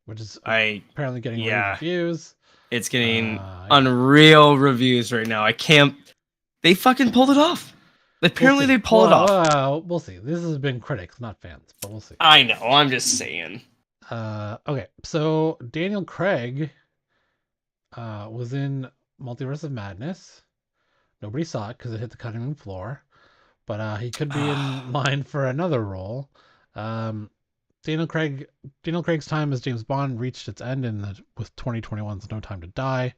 which is I apparently getting rave yeah. reviews. It's getting Yeah, unreal reviews right now. I can't they fucking pulled it off. we'll Apparently see. they pulled it off. We'll see. This has been critics, not fans, but we'll see. I know, I'm just saying. Okay, so Daniel Craig was in Multiverse of Madness. Nobody saw it because it hit the cutting room floor, but he could be in line for another role. Um, Daniel Craig Daniel Craig's time as James Bond reached its end with 2021's No Time to Die,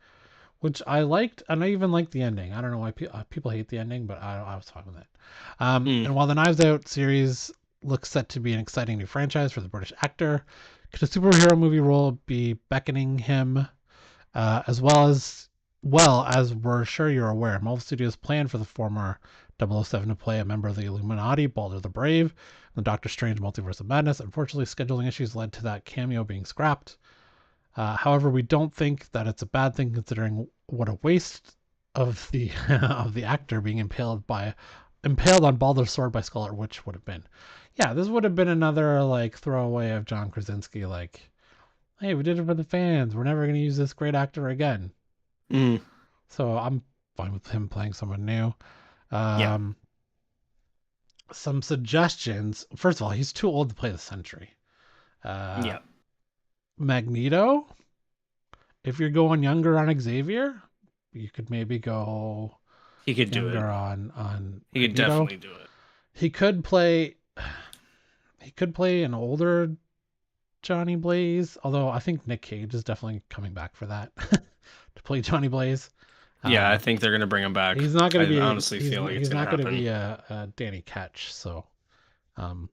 which I liked, and I even liked the ending. I don't know why people hate the ending, but I was fine with it. Mm. And while the Knives Out series looks set to be an exciting new franchise for the British actor, could a superhero movie role be beckoning him? As we're sure you're aware, Marvel Studios planned for the former 007 to play a member of the Illuminati, Balder the Brave, in the Doctor Strange Multiverse of Madness. Unfortunately, scheduling issues led to that cameo being scrapped. However, we don't think that it's a bad thing considering what a waste of the of the actor being impaled on Baldur's sword by Scarlet Witch would have been. Yeah, this would have been another like throwaway of John Krasinski, like, hey, we did it for the fans. We're never gonna use this great actor again. Mm. So I'm fine with him playing someone new. Yeah. Um, some suggestions. First of all, he's too old to play the Sentry. Uh, Yeah. Magneto. If you're going younger on Xavier, you could maybe go He could do it. younger on He could Magneto. definitely do it. He could play. He could play an older Johnny Blaze, although I think Nick Cage is definitely coming back for that to play Johnny Blaze. Yeah, I think they're gonna bring him back. He's not going to I be. honestly feel like it's He's gonna not going to happen. be a Danny Ketch. So, um,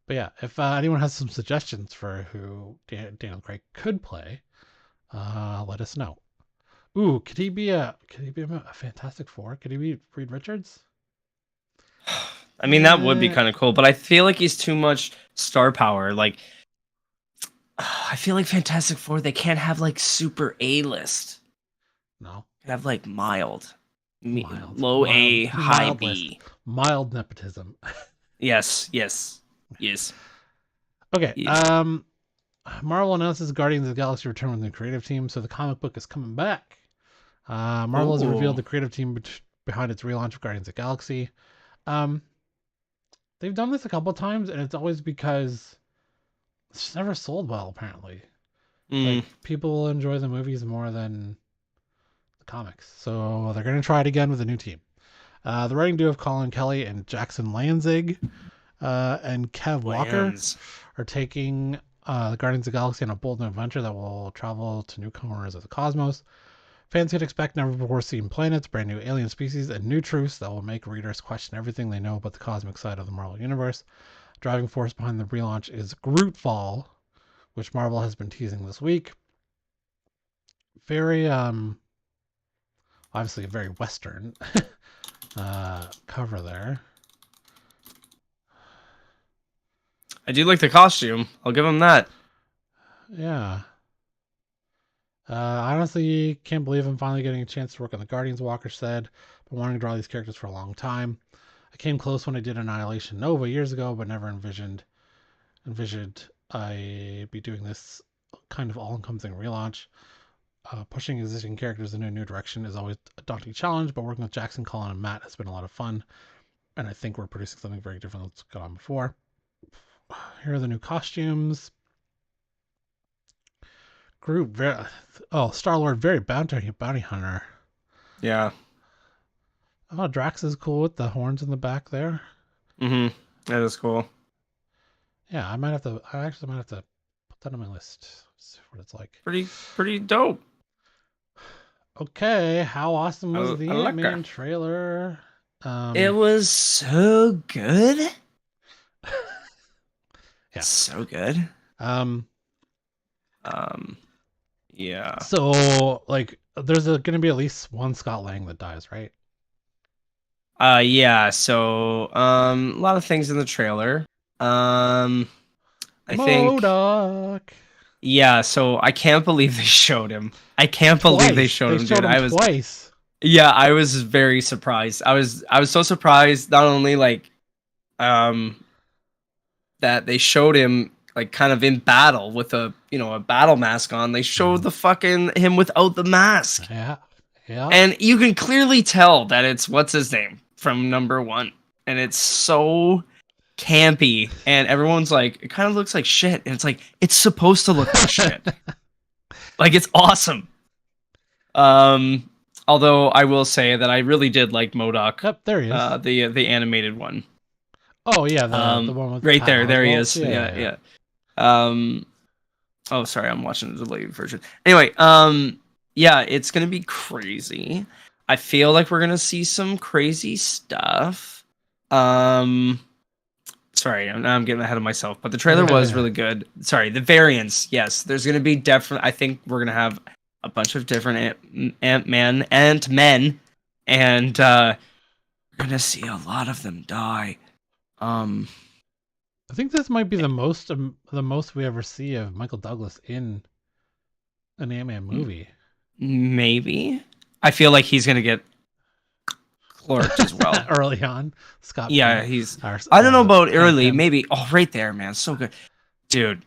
but yeah, if anyone has some suggestions for who Daniel Craig could play, let us know. Ooh, could he be a Fantastic Four? Could he be Reed Richards? I mean, that would be kind of cool, but I feel like he's too much star power. Like, I feel like Fantastic Four, they can't have like super A list. No, They have like mild, mild, low A, high mild B. list, mild nepotism. Yes, yes, yes. Okay. Yes. Marvel announces Guardians of the Galaxy return with a new creative team, so the comic book is coming back. Marvel has revealed Ooh. the creative team behind its relaunch of Guardians of the Galaxy. Um, they've done this a couple times, and it's always because it's never sold well. Apparently, Mm. like people will enjoy the movies more than the comics, so they're gonna try it again with a new team. The writing duo of Colin Kelly and Jackson Lanzig and Kev Walker Lands. are taking the Guardians of the Galaxy on a bold new adventure that will travel to new corners of the cosmos. Fans can expect never before seen planets, brand new alien species, and new truths that will make readers question everything they know about the cosmic side of the Marvel Universe. Driving force behind the relaunch is Grootfall, which Marvel has been teasing this week. Very, obviously a very Western cover there. I do like the costume. I'll give him that. Yeah. I honestly can't believe I'm finally getting a chance to work on the Guardians, Walker said. Been wanting to draw these characters for a long time. I came close when I did Annihilation Nova years ago, but never envisioned I'd be doing this kind of all-encompassing relaunch. Pushing existing characters in a new direction is always a daunting challenge, but working with Jackson, Colin, and Matt has been a lot of fun, and I think we're producing something very different than what's gone on before. Here are the new costumes. Groot, Star-Lord, very bounty hunter. Yeah. Oh, Drax is cool with the horns in the back there. Mm-hmm. That is cool. Yeah, I actually might have to put that on my list. See what it's like. Pretty dope. Okay, how awesome was the I like Ant-Man her. trailer? It was so good. Yeah. So good. Um, Yeah. so like there's gonna be at least one Scott Lang that dies, right? Yeah, so a lot of things in the trailer. I think MODOK. yeah, so I can't believe they showed him. I can't believe they showed him, dude. Him twice. Yeah, I was very surprised. I was so surprised not only like that they showed him like kind of in battle with a battle mask on. They showed the fucking him without the mask. Yeah. Yeah. And you can clearly tell that it's what's his name from number 1. And it's so campy. And everyone's like, it kind of looks like shit. And it's like, it's supposed to look like shit. Like, it's awesome. Although I will say that I really did like MODOK. Yep, there he is. The animated one. Oh yeah, the one with right there. There he Oswalt. is. Yeah. Oh, sorry, I'm watching the delayed version. Anyway, yeah, it's gonna be crazy. I feel like we're gonna see some crazy stuff. Sorry, I'm getting ahead of myself, but the trailer was really good. Sorry, the variants. Yes, there's gonna be definitely. I think we're gonna have a bunch of different Ant-Men, and we're gonna see a lot of them die. I think this might be the most we ever see of Michael Douglas in an Ant-Man movie. Maybe. I feel like he's gonna get Clark as well. early on. Scott Yeah, Pilgrim. he's. Or, I don't know about Hank early. Pym. Maybe. Oh, right there, man. So good, dude.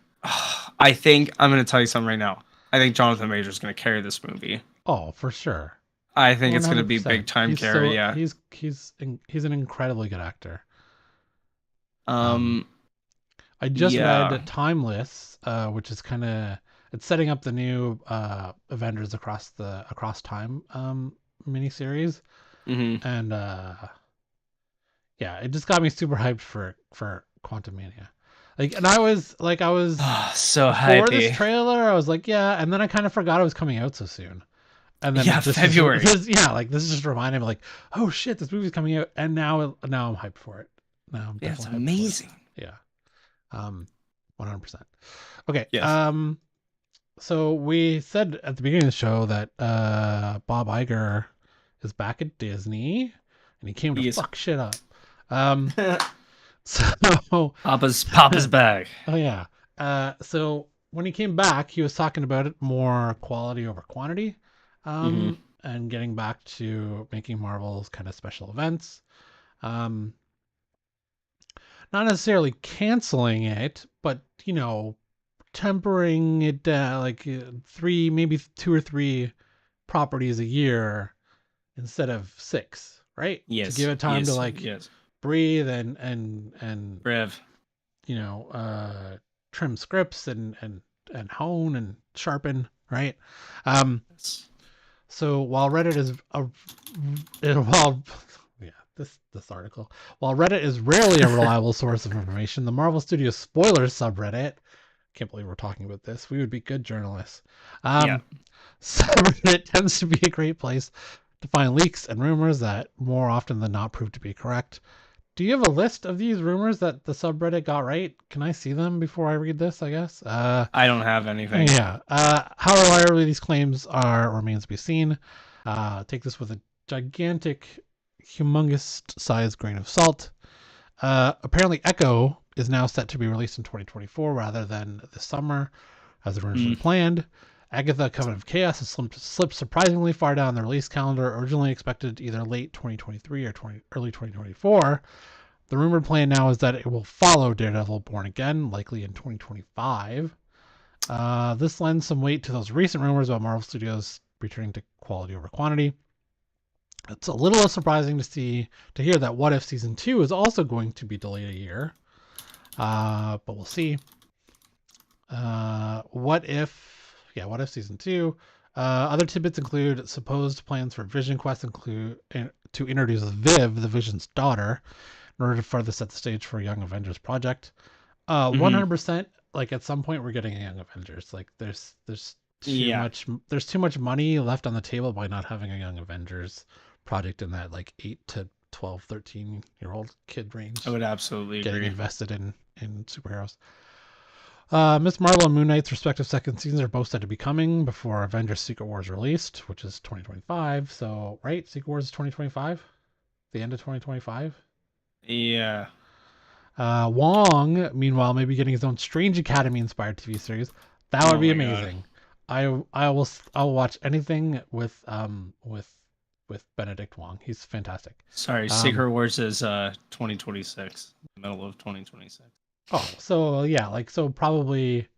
I think I'm gonna tell you something right now. I think Jonathan Major's gonna carry this movie. Oh, for sure. I think it's gonna be big 100%. time carry. Yeah. He's an incredibly good actor. Um, Um. I just Yeah. read Timeless, which is kind of it's setting up the new Avengers across time miniseries, Hmm. and yeah, it just got me super hyped for Quantum Mania. Like, and I was Oh, so before this happy. trailer, I was like, yeah, and then I kind of forgot it was coming out so soon. And then Yeah, this is February. yeah, like this is just reminding me, like, oh shit, this movie's coming out, and now I'm hyped for it. Now I'm Yeah, it's definitely hyped for it. amazing. Yeah, 100%. Okay, Yes. so we said at the beginning of the show that Bob Iger is back at Disney, and he came to He is. fuck shit up. Um, so Papa's bag. oh yeah, so when he came back, he was talking about it more quality over quantity, Hmm. and getting back to making Marvel's kind of special events. Um, not necessarily canceling it, but tempering it down, like three, maybe two or three properties a year instead of six, right? To give Yes. it time to Yes. like Yes. breathe and Rev. you know trim scripts and hone and sharpen, right? Um, Yes. so while Reddit is a while yeah, this article, while Reddit is rarely a reliable source of information, the Marvel Studios spoilers subreddit, can't believe we're talking about this. We would be good journalists. Yeah. Subreddit tends to be a great place to find leaks and rumors that more often than not prove to be correct. Do you have a list of these rumors that the subreddit got right? Can I see them before I read this, I guess? I don't have anything. Yeah. How reliable these claims are remains to be seen. Take this with a gigantic, humongous sized grain of salt. Apparently, Echo is now set to be released in 2024 rather than this summer, as originally Mm. planned. Agatha Covenant of Chaos has slipped surprisingly far down the release calendar, originally expected either late 2023 or early 2024. The rumored plan now is that it will follow Daredevil Born Again, likely in 2025. This lends some weight to those recent rumors about Marvel Studios returning to quality over quantity. It's a little surprising to hear that What If Season 2 is also going to be delayed a year. But we'll see. What if Season 2. Other tidbits include supposed plans for Vision Quest to introduce Viv, the Vision's daughter, in order to further set the stage for a Young Avengers project. Hmm. 100%. Like at some point, we're getting a Young Avengers. Like there's Yeah. too much money left on the table by not having a Young Avengers project in that like 8 to 12, 13-year old kid range I would absolutely getting agree. invested in superheroes. Miss Marvel and Moon Knight's respective second seasons are both said to be coming before Avengers Secret Wars released, which is 2025. So, right? Secret Wars is 2025? The end of 2025? Yeah. Wong, meanwhile, maybe getting his own Strange Academy inspired TV series. That would Oh be my god. amazing. I will watch anything with Benedict Wong. He's fantastic. Sorry, Um, Secret Wars is 2026, middle of 2026. oh, so yeah, like so probably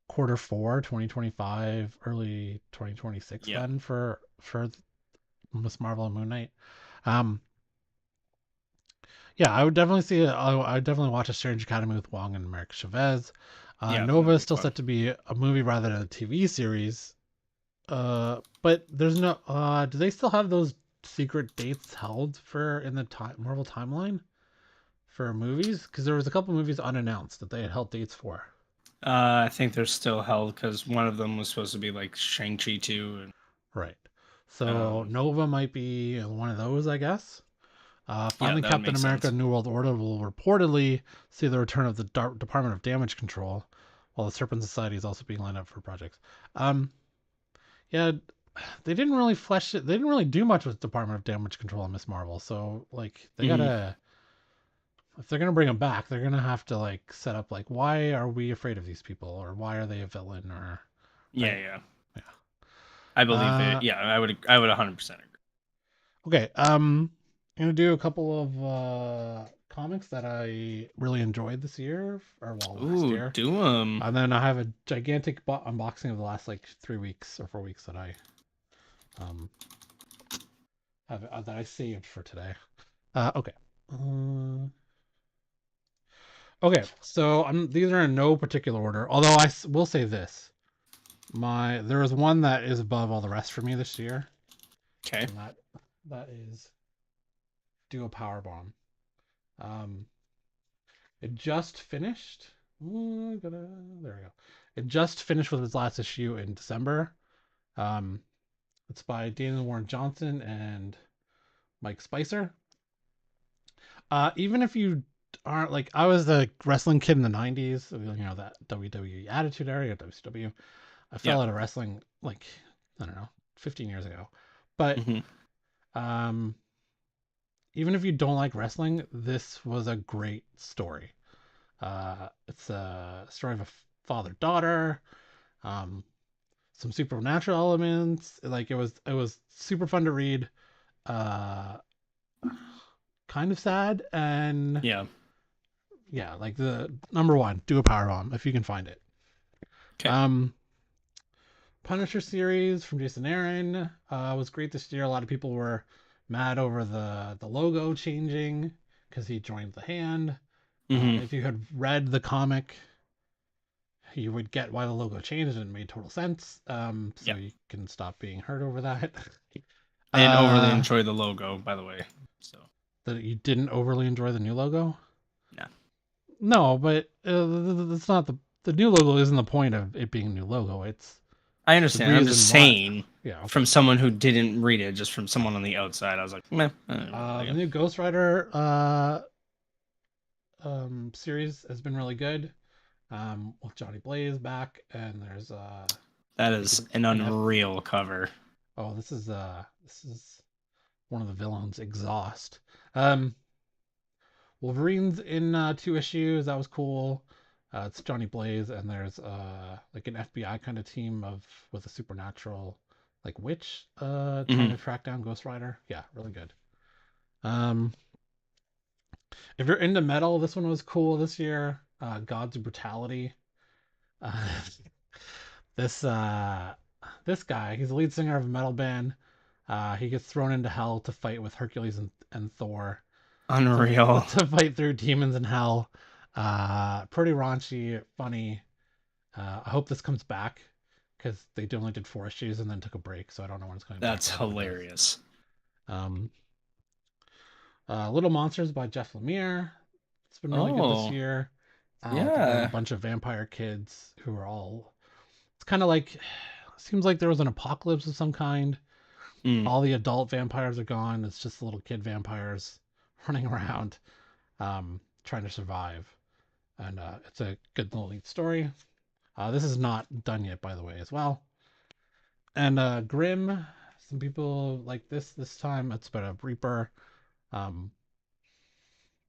quarter four 2025, early 2026 Yeah. then for Miss Marvel and Moon Knight. Um, yeah, I would definitely I would definitely watch a Strange Academy with Wong and Merrick Chavez. Yeah, Nova that'd is be still fun. set to be a movie rather than a TV series. But there's no. Do they still have those secret dates held for in the Marvel timeline for movies? Because there was a couple movies unannounced that they had held dates for. I think they're still held because one of them was supposed to be like Shang-Chi 2 and Right. So um Nova might be one of those, I guess. yeah, Finally, that would Captain make America: sense. New World Order will reportedly see the return of the Department of Damage Control, while the Serpent Society is also being lined up for projects. Um, yeah, they didn't really flesh it. They didn't really do much with Department of Damage Control and Miss Marvel. So like, they Hmm. gotta if they're gonna bring them back, they're gonna have to like set up like why are we afraid of these people or why are they a villain or Yeah, right? yeah. Yeah. I believe it. Yeah, I would 100% agree. Okay. gonna do a couple of comics that I really enjoyed this year, or well, last Ooh, year, do 'em. and then I have a gigantic unboxing of the last like 3 weeks or 4 weeks that I um have that I saved for today. Okay. Uh, okay, so these are in no particular order. Although will say this: there is one that is above all the rest for me this year, Okay. and that is Duo Power Bomb. Um, it just finished. There we go. It just finished with its last issue in December. Um, it's by Daniel Warren Johnson and Mike Spicer. Even if you aren't like, I was the wrestling kid in the '90s, that WWE Attitude Era, WCW. I Yeah. fell out of wrestling like, I don't know, 15 years ago. But Hmm. um, even if you don't like wrestling, this was a great story. It's a story of a father daughter, um, some supernatural elements. Like it was super fun to read. Uh, kind of sad, and Yeah. yeah, like the number one, do a power bomb if you can find it. Okay. Um, Punisher series from Jason Aaron was great this year. A lot of people were mad over the logo changing because he joined the hand. Hmm. If you had read the comic, you would get why the logo changed, and it made total sense. So Yeah. you can stop being hurt over that. I didn't overly uh, enjoy the logo, by the way. So that you didn't overly enjoy the new logo. no. No, but that's not the new logo. Isn't the point of it being a new logo? It's I the understand. I'm just reason why. saying, Yeah, okay. from someone who didn't read it, just from someone on the outside, I was like, meh, I didn't really like The it. new Ghost Rider series has been really good. With Johnny Blaze back, and there's That like is an an F. unreal cover. Oh, this is one of the villains, Exhaust. Um, Wolverine's in 2 issues. That was cool. It's Johnny Blaze, and there's like an FBI kind of team with a supernatural like witch trying Hmm. to track down Ghost Rider. Yeah, really good. Um, if you're into metal, this one was cool this year. Gods of Brutality. Uh, this this guy, he's the lead singer of a metal band. He gets thrown into hell to fight with Hercules and Thor to Unreal. to fight through demons in hell. Pretty raunchy, funny. I hope this comes back because they only did 4 issues and then took a break, so I don't know when it's coming back, That's but I hope it does. hilarious. Um, Little Monsters by Jeff Lemire. It's been really good this Oh, year. It's about a yeah. bunch of vampire kids who are all. It's kind of like seems like there was an apocalypse of some kind. Mm. All the adult vampires are gone. It's just the little kid vampires running around, trying to survive. And it's a good little neat story. This is not done yet, by the way, as well. And Grim, some people like this time. It's about a Reaper. Um,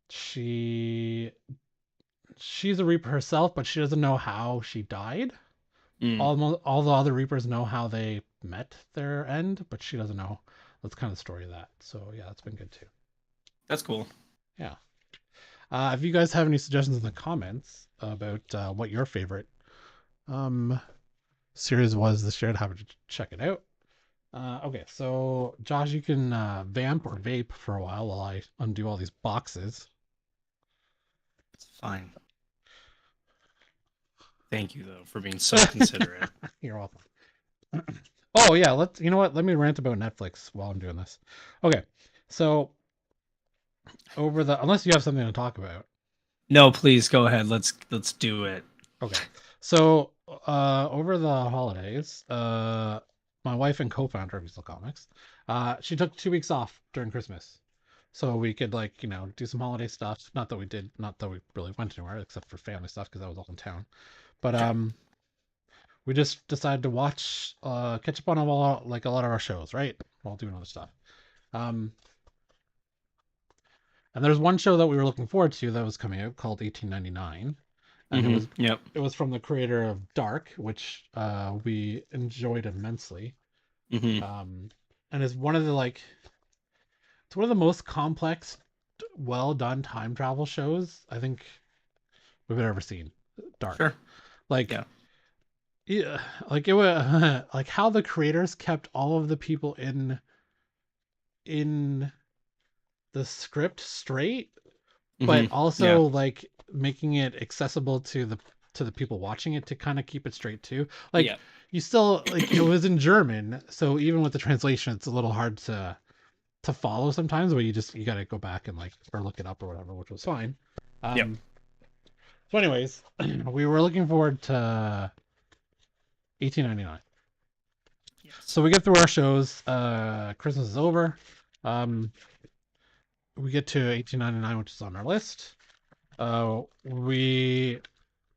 she she's a Reaper herself, but she doesn't know how she died. Mm. All the other Reapers know how they met their end, but she doesn't know. That's kind of the story of that. So yeah, that's been good too. That's cool. Yeah. If you guys have any suggestions in the comments about what your favorite um series was this year, I'd have to check it out. Okay, so Josh, you can vamp or vape for a while I undo all these boxes. It's fine. Thank you though for being so considerate. You're welcome. Oh yeah, let's. You know what? Let me rant about Netflix while I'm doing this. Okay, so unless you have something to talk about. No, please go ahead. Let's do it. Okay, so over the holidays, my wife and co-founder of Weasel Comics, she took 2 weeks off during Christmas, so we could like do some holiday stuff. Not that we really went anywhere except for family stuff because I was all in town. But Okay. we just decided to catch up on a lot of our shows, right? While doing other stuff. Um, and there's one show that we were looking forward to that was coming out called 1899, and it Mm-hmm. was Yep. it was from the creator of Dark, which we enjoyed immensely. Mm-hmm. And is one of the like it's one of the most complex, well done time travel shows I think we've ever seen. Dark, Sure. like Yeah. yeah, like it was like how the creators kept all of the people in the script straight, but Yeah. also like making it accessible to the people watching it to kind of keep it straight too. Like Yeah. you still like it was in German, so even with the translation, it's a little hard to follow sometimes. Where you got to go back and like or look it up or whatever, which was fine. Yep. So, anyways, we were looking forward to 1899. Yes. So we get through our shows. Christmas is over. Um, we get to 1899, which is on our list. We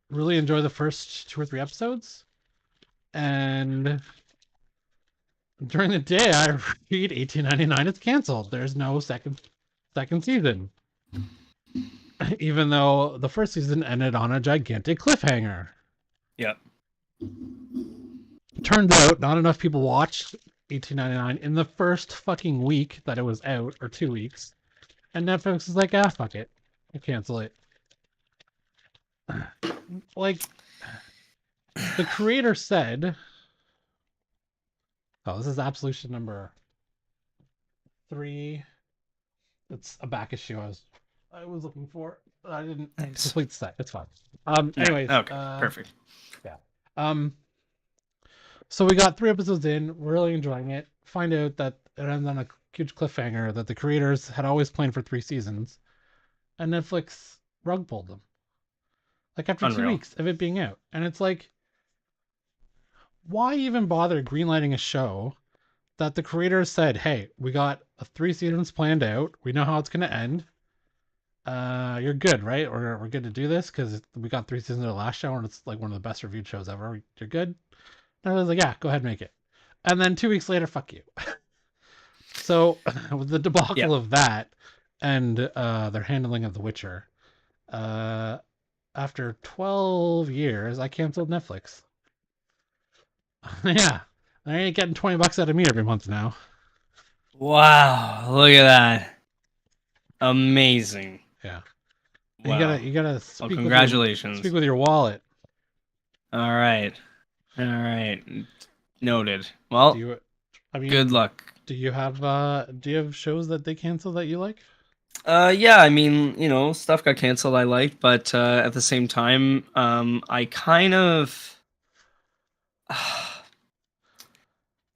really enjoy the first 2 or 3 episodes, and during the day, I read 1899 is canceled. There's no second season, even though the first season ended on a gigantic cliffhanger. Yep. Turns out, not enough people watched 1899 in the first fucking week that it was out, or 2 weeks, and Netflix is like, ah, fuck it, I'll cancel it. Like the creator said, oh, this is Absolution number 3. It's a back issue I was looking for. I didn't Nice. complete the set. It's fine. Yeah. Anyways, Okay. Perfect. yeah. So we got 3 episodes in. We're really enjoying it. Find out that it ends on a huge cliffhanger that the creators had always planned for 3 seasons, and Netflix rug pulled them. Like after two Unreal. weeks of it being out, and it's like, why even bother greenlighting a show that the creators said, "Hey, we got 3 seasons planned out. We know how it's going to end. You're good, right? We're good to do this because we got 3 seasons of the last show and it's like one of the best reviewed shows ever. You're good." And I was like, "Yeah, go ahead, and make it." And then 2 weeks later, fuck you. So with the Yeah. debacle of that and their handling of The Witcher, uh, after 12 years, I canceled Netflix. Yeah, I ain't getting $20 out of me every month now. Wow. Look at that. Amazing. Yeah, and Wow. you gotta Well, speak congratulations. with your wallet. All right. All right. Noted. Do Well, you? I mean, good luck. do you have shows that they cancel that you like? Yeah, I mean, stuff got canceled I liked, but at the same time, I kind of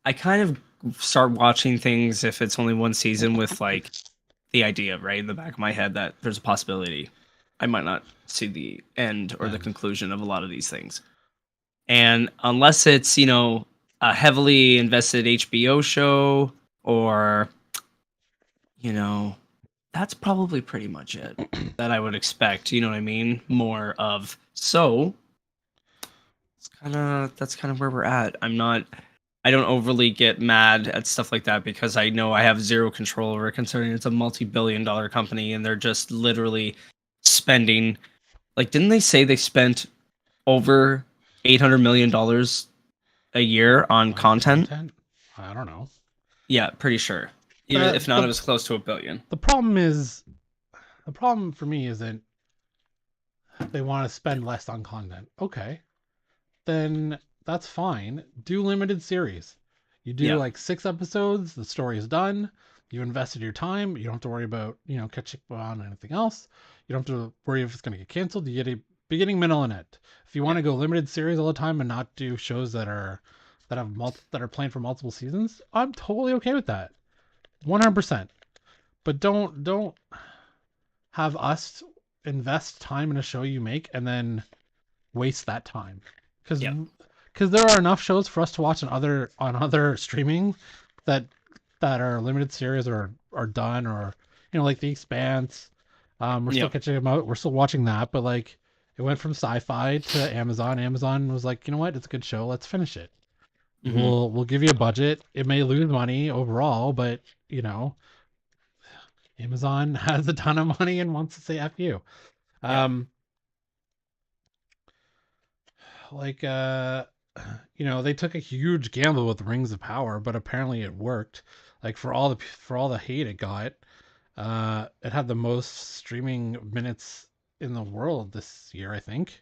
I kind of start watching things if it's only one season with like the idea right in the back of my head that there's a possibility I might not see the end or the And conclusion of a lot of these things. And unless it's, a heavily invested HBO show or, you know, that's probably pretty much it that I would expect. You know what I mean? More of so that's kind of where we're at. I don't overly get mad at stuff like that because I know I have zero control over it considering it's a multi-billion-dollar company and they're just literally spending like didn't they say they spent over $800 million a year on on content? content, I don't know. Yeah, pretty sure. Even The if not, the it was close to a billion. the problem is the problem for me isn't they want to spend less on content. Okay, then that's fine. Do limited series. You do Yeah. like 6 episodes, the story is done. You invested your time. You don't have to worry about, catching up on anything else. You don't have to worry if it's going to get canceled. You get a beginning, middle, and end. If you want Yeah. to go limited series all the time and not do shows that are planned for multiple seasons, I'm totally okay with that. 100%. But don't have us invest time in a show you make and then waste that time because Yeah. there are enough shows for us to watch on other streaming that are limited series or are done, or like The Expanse. We're still Yeah. catching them out. We're still watching that, but like it went from sci-fi to Amazon. Amazon was like, you know what, it's a good show, let's finish it. Hmm. We'll give you a budget. It may lose money overall, but you know Amazon has a ton of money and wants to say F you. Yeah. Um, like they took a huge gamble with Rings of Power, but apparently it worked. Like for all the hate it got, It had the most streaming minutes in the world this year, I think,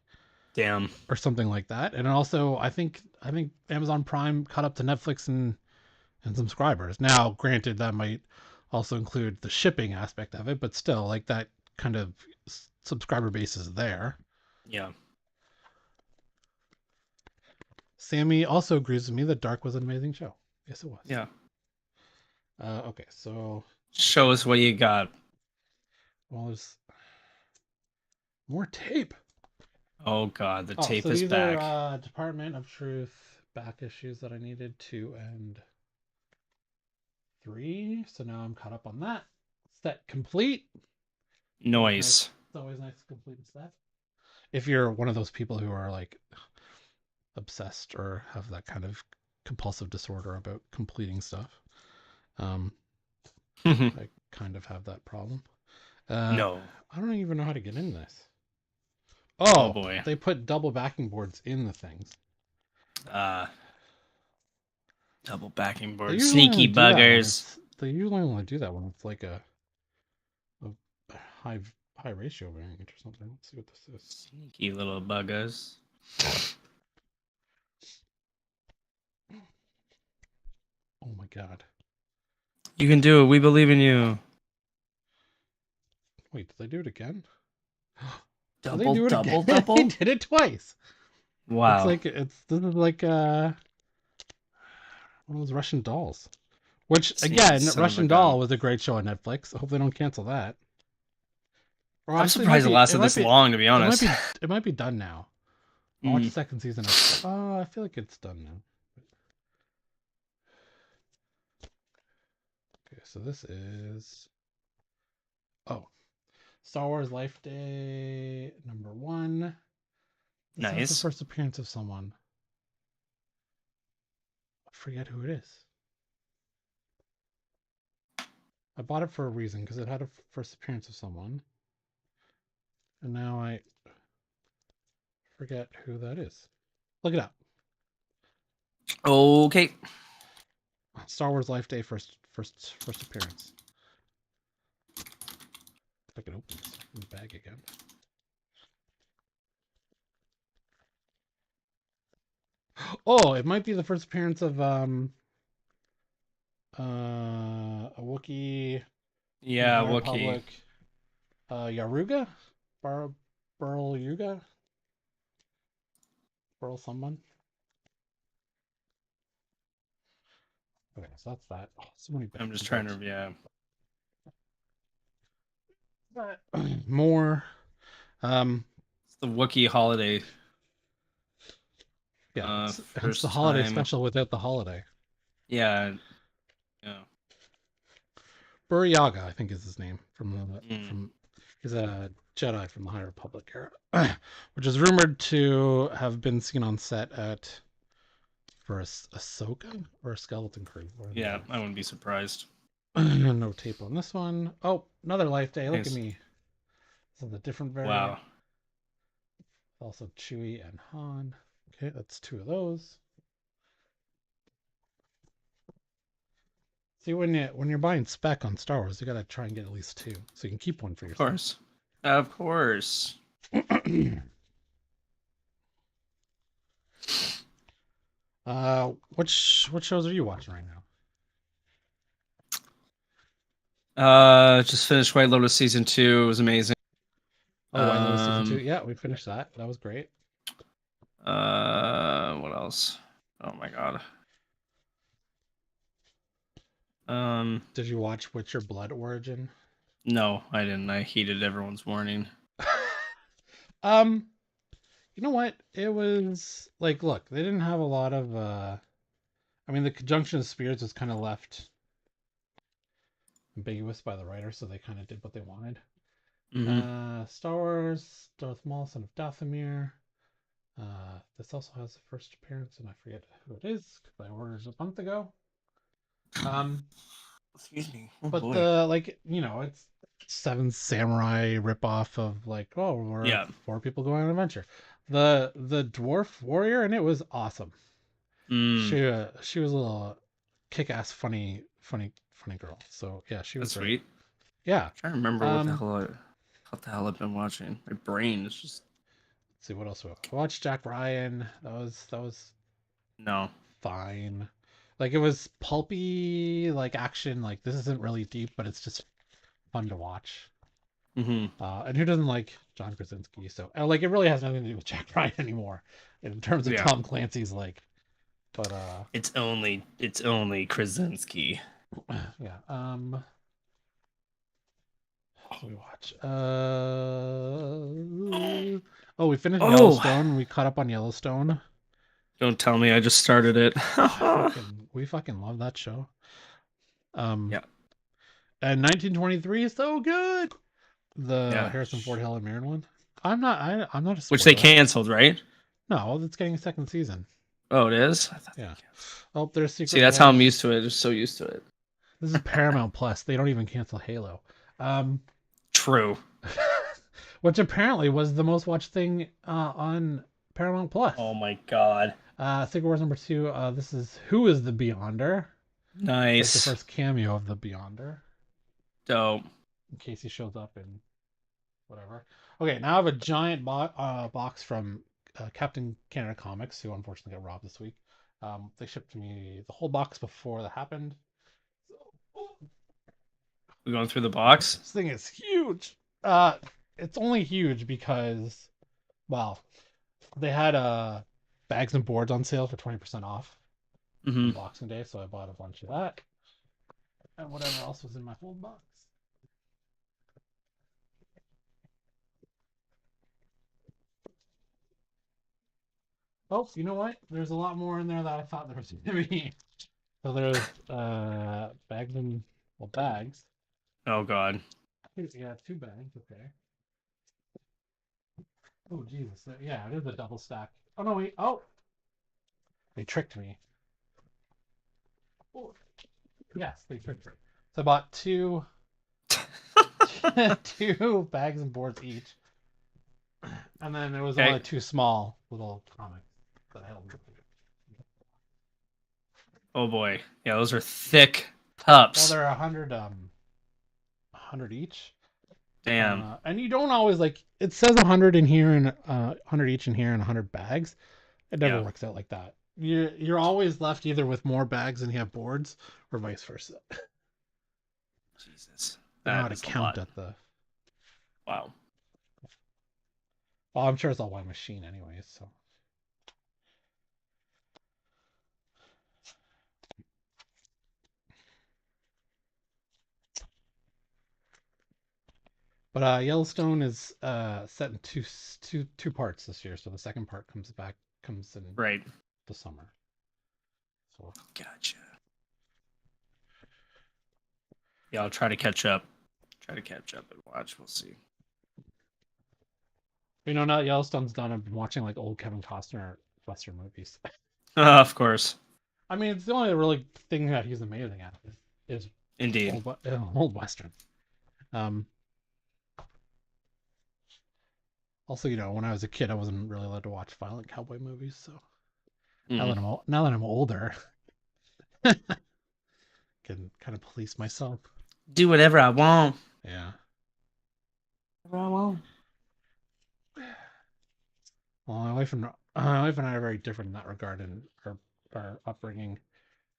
Damn. or something like that. And also, I think Amazon Prime caught up to Netflix and subscribers. Now, granted, that might also include the shipping aspect of it, but still, like that kind of subscriber base is there. Yeah. Sammy also agrees with me that Dark was an amazing show. Yes, it was. Yeah. Okay, so Show us what you got. well, there's more tape. Oh god, the Oh, tape so is these back. are Department of Truth back issues that I needed 2 and 3. So now I'm caught up on that. Set complete. Always nice. Noise. It's always nice to complete a set. If you're one of those people who are like obsessed or have that kind of compulsive disorder about completing stuff, I kind of have that problem. No. I don't even know how to get in this. Oh Oh, boy. they put double backing boards in the things. Double backing They board. usually only Sneaky do that when buggers. it's. They usually only do that when it's like a high ratio variant or something. Let's see what this is. Sneaky little buggers. Oh my god! You can do it. We believe in you. Wait, did they do it again? Did they Double, do it double, again? double. They did it twice. Wow. This is like one of those Russian dolls. Which Sneaky again, son of a Russian gun. Doll was a great show on Netflix. I hope they don't cancel that. Or I'm actually, surprised it lasted this long, to be honest. it might be done now. I'll watch the second season. I feel like it's done now. Okay, so this is Star Wars Life Day #1. This is the Nice. first appearance of someone. I forget who it is. I bought it for a reason because it had a first appearance of someone, and now I forget who that is. Look it up. Okay. Star Wars Life Day first appearance. If I can open this in the bag again. Oh, it might be the first appearance of a Wookiee from the Yeah, High Wookiee. Republic. Yaruga? Burl Yuga? Burl someone? Okay, so that's that. Oh, so many I'm just books. trying to, yeah. More. It's the Wookiee holiday. Yeah, it's the First holiday time. special without the holiday. Yeah. Yeah. Buryaga, I think is his name from he's a Jedi from the High Republic era, which is rumored to have been seen on set for Ahsoka or a Skeleton Crew. Yeah, I wouldn't be surprised. No tape on this one. Oh, another Life Day. Look Nice. at me. This is a different variant. Wow. Also Chewie and Han. Okay, that's 2 of those. See, when you're buying spec on Star Wars, you gotta try and get at least 2, so you can keep one for Of yourself. course. Of course. What shows are you watching right now? Just finished White Lotus season 2. It was amazing. Oh, White Lotus season 2. Yeah, we finished that. That was great. What else? Oh my god. Did you watch Witcher Blood Origin? No, I didn't. I heeded everyone's warning. You know what? It was like, look, they didn't have a lot of I mean, the conjunction of spirits was kind of left ambiguous by the writer, so they kind of did what they wanted. Star Wars, Darth Maul, son of Dathomir. This also has the first appearance, and I forget who it is because I ordered it a month ago. Excuse me. Oh, but boy. It's Seven Samurai ripoff of we're 4 people going on an adventure. The dwarf warrior, and it was awesome. She was a little kick-ass funny girl. So yeah, she was That's great. Yeah. trying to remember Um, what the hell I've been watching. My brain is just let's see what else. I watched Jack Ryan. That was no. fine. Like it was pulpy, like action. Like this isn't really deep, but it's just fun to watch. Mm-hmm. And who doesn't like John Krasinski? So like it really has nothing to do with Jack Ryan anymore in terms of Yeah. Tom Clancy's like. But It's only Krasinski. yeah. What did we watch? Oh, we finished Oh, Yellowstone. We caught up on Yellowstone. don't tell me I just started it. We fucking love that show. Um, Yeah. and 1923 is so good. The Yeah. Harrison Ford Helen Mirren one. I'm not a Which they spoiler. canceled, right? No, it's getting a second season. Oh, it is? I thought they Yeah. canceled. Oh, there's See, Secret that's how I'm Wars. used to it. Just so used to it. This is Paramount Plus. They don't even cancel Halo. Um, True. which apparently was the most watched thing on Paramount Plus. Oh my god. Secret Wars number 2. This is Who is the Beyonder? It's like the Nice. first cameo of the Beyonder, Dope. in case he shows up in whatever. Okay, now I have a giant box from Captain Canada Comics, who unfortunately got robbed this week. They shipped me the whole box before that happened. We going through the box? This thing is huge. It's only huge because, well, they had bags and boards on sale for 20% off Mm-hmm. on Boxing Day, so I bought a bunch of that and whatever else was in my whole box. Oh, you know what? There's a lot more in there that I thought there was going to be. So there's bags and bags. Oh god. Yeah, 2 bags. Okay. Oh Jesus. Yeah, it is a double stack. Oh no, wait. Oh, they tricked me. Oh, yes, they tricked me. So I bought two two bags and boards each, and then there was Okay. only 2 small little comics that I held. Oh boy. Yeah, those are thick Well, pups. they're 100 each. Damn. And you don't always like it says 100 in here and 100 each in here and 100 bags. It never Yeah. works out like that. You're always left either with more bags than you have boards, or vice versa. Jesus. They know how That to is a count lot. at the. Wow. Well, I'm sure it's all one machine, anyways. So. But Yellowstone is set in two parts this year. So the second part comes in Right. the summer. So Gotcha. Yeah, I'll try to catch up. Try to catch up and watch. We'll see. now that Yellowstone's done, I've been watching like old Kevin Costner Western movies. Of course. I mean, it's the only really thing that he's amazing at is Indeed. old Western. Um, Also, when I was a kid, I wasn't really allowed to watch violent cowboy movies. So Mm. now that I'm older, can kind of police myself. Do whatever I want. Yeah. Whatever I want. Well, my wife and I are very different in that regard in our upbringing.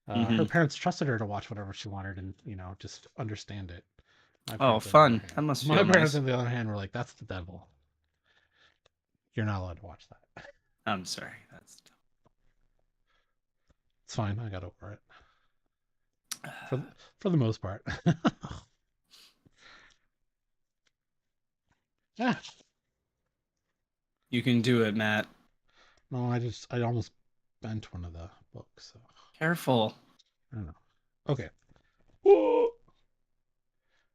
Her Mm-hmm. parents trusted her to watch whatever she wanted, and just understand it. My Oh, parents, on the other fun. That hand, must my feel parents, nice. on the other hand, were like, "That's the devil. You're not allowed to watch that." I'm sorry. That's It's fine. I got over it for the most part. Yeah. You can do it, Matt. No, I almost bent one of the books. So Careful. I don't know. Okay. Whoa!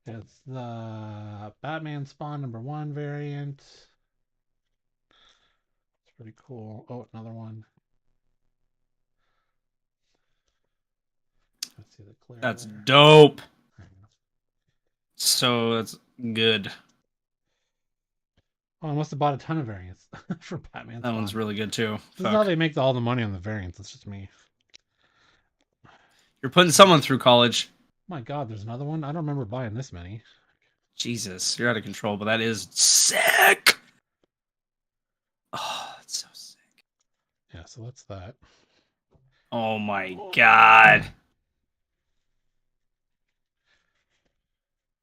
It's the Batman Spawn #1 variant. It's pretty cool. Oh, another one. Let's see the clear That's there. dope. There you go. So that's good. Oh, I must have bought a ton of variants for Batman That Spawn. one's really good too. This is how they make all the money on the variants. It's just me. You're putting someone through college. My God, there's another one. I don't remember buying this many. Jesus, you're out of control, but that is sick. Oh, that's so sick. Yeah, so that's that. Oh my god.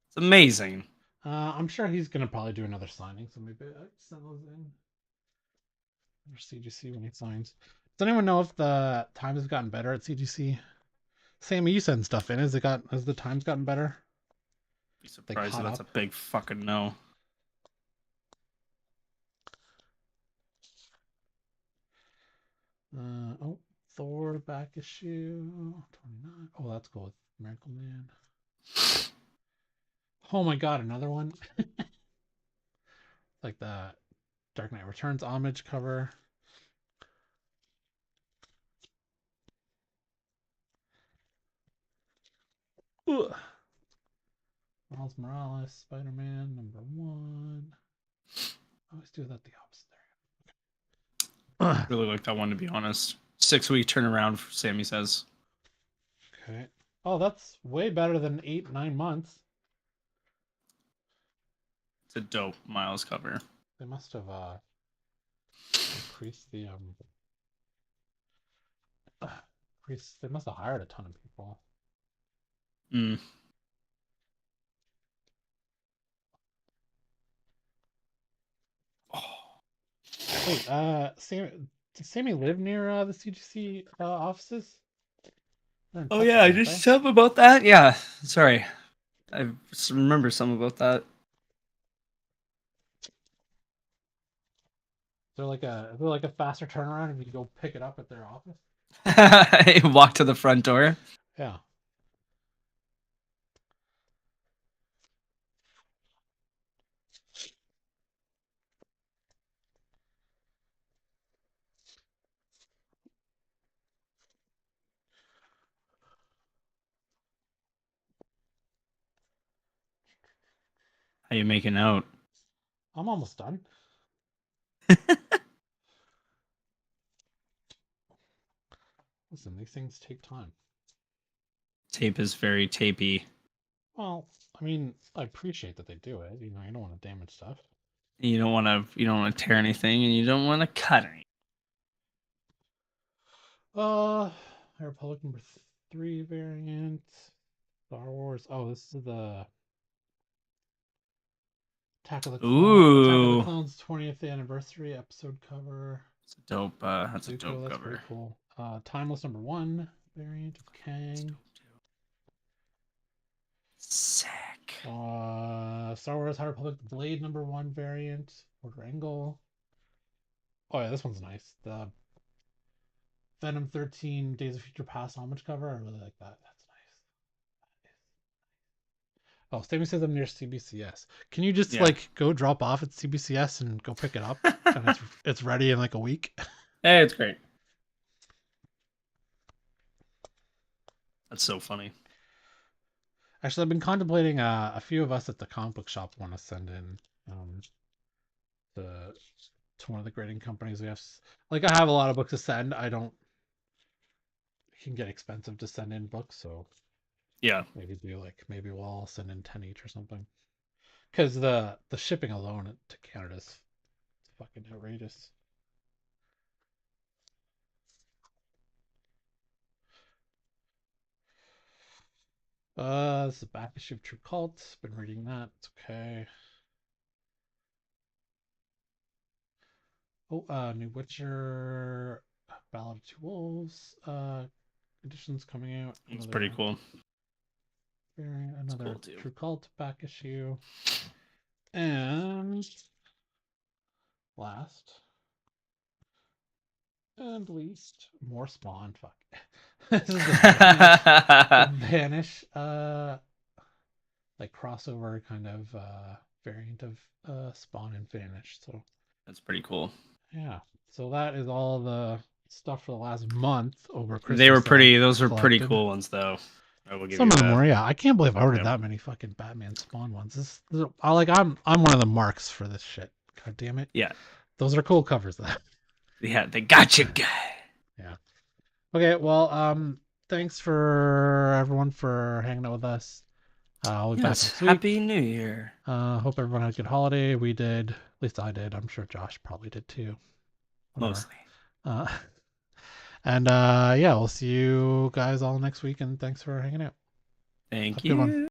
It's amazing. I'm sure he's gonna probably do another signing, so maybe I send those in or CGC when he signs. Does anyone know if the times have gotten better at CGC? Sammy, you send stuff in. Has the times gotten better? Be They surprised if caught that's a up. big fucking no. Oh, Thor back issue 29. Oh, that's cool with Miracle Man. Oh my god, another one. Like the Dark Knight Returns homage cover. Ugh. Miles Morales, Spider Man, #1. I always do that the opposite there. Ugh. Really like that one, to be honest. 6-week turnaround, Sammy says. Okay. Oh, that's way better than 8, 9 months. It's a dope Miles cover. They must have increased the increased. They must have hired a ton of people. Mm. Oh. Wait, does Sammy live near the CGC offices? They're in Oh Texas, yeah, I aren't just they? some about that. Yeah, sorry, I remember some about that. Is there like a faster turnaround if you go pick it up at their office? Walk to the front door. Yeah. How you making out? I'm almost done. Listen, these things take time. Tape is very tapey. Well, I mean, I appreciate that they do it. You know, you don't want to damage stuff. You don't want to. You don't want to tear anything, and you don't want to cut anything. Uh, Republic #3 variant. Star Wars. Oh, this is the Attack of the Ooh, Clones 20th anniversary episode cover. it's a dope. That's a Zuko, dope that's pretty cover. cool. Timeless #1 variant of That's Kang. dope too. Sick. Star Wars High Republic Blade #1 variant. Order Angle. Oh yeah, this one's nice. The Venom 13 Days of Future Past homage cover. I really like that. That's nice. Oh, Sammy says I'm near CBCS. Can you just Yeah. like go drop off at CBCS and go pick it up? And it's ready in like a week. Hey, it's great. That's so funny. Actually, I've been contemplating. A few of us at the comic book shop want to send in the to one of the grading companies. We have like I have a lot of books to send. I don't. It can get expensive to send in books, so Yeah. maybe we'll all send in 10 each or something. Because the shipping alone to Canada is fucking outrageous. This is a back issue of True Cult. Been reading that. It's okay. Oh, New Witcher, Ballad of Two Wolves, editions coming out. It's pretty cool. It's cool Another too. True Cult back issue, and last and least, more Spawn. Fuck. This is the Vanish, like crossover kind of variant of Spawn and Vanish. So That's pretty cool. yeah, so that is all the stuff for the last month over They were Christmas that pretty. I've Those were pretty collected. cool ones, though. I will give Some you of them that. were, yeah. I can't believe I ordered Yep. that many fucking Batman Spawn ones. I'm one of the marks for this shit. God damn it. Yeah. Those are cool covers, though. Yeah. They got you, guy. Yeah. Okay. Well, thanks for everyone for hanging out with us. I'll be back Yes. next week. Happy New Year. Hope everyone had a good holiday. We did. At least I did. I'm sure Josh probably did too. Whatever. Mostly. And yeah, we'll see you guys all next week. And thanks for hanging out. Thank Have a good one. you.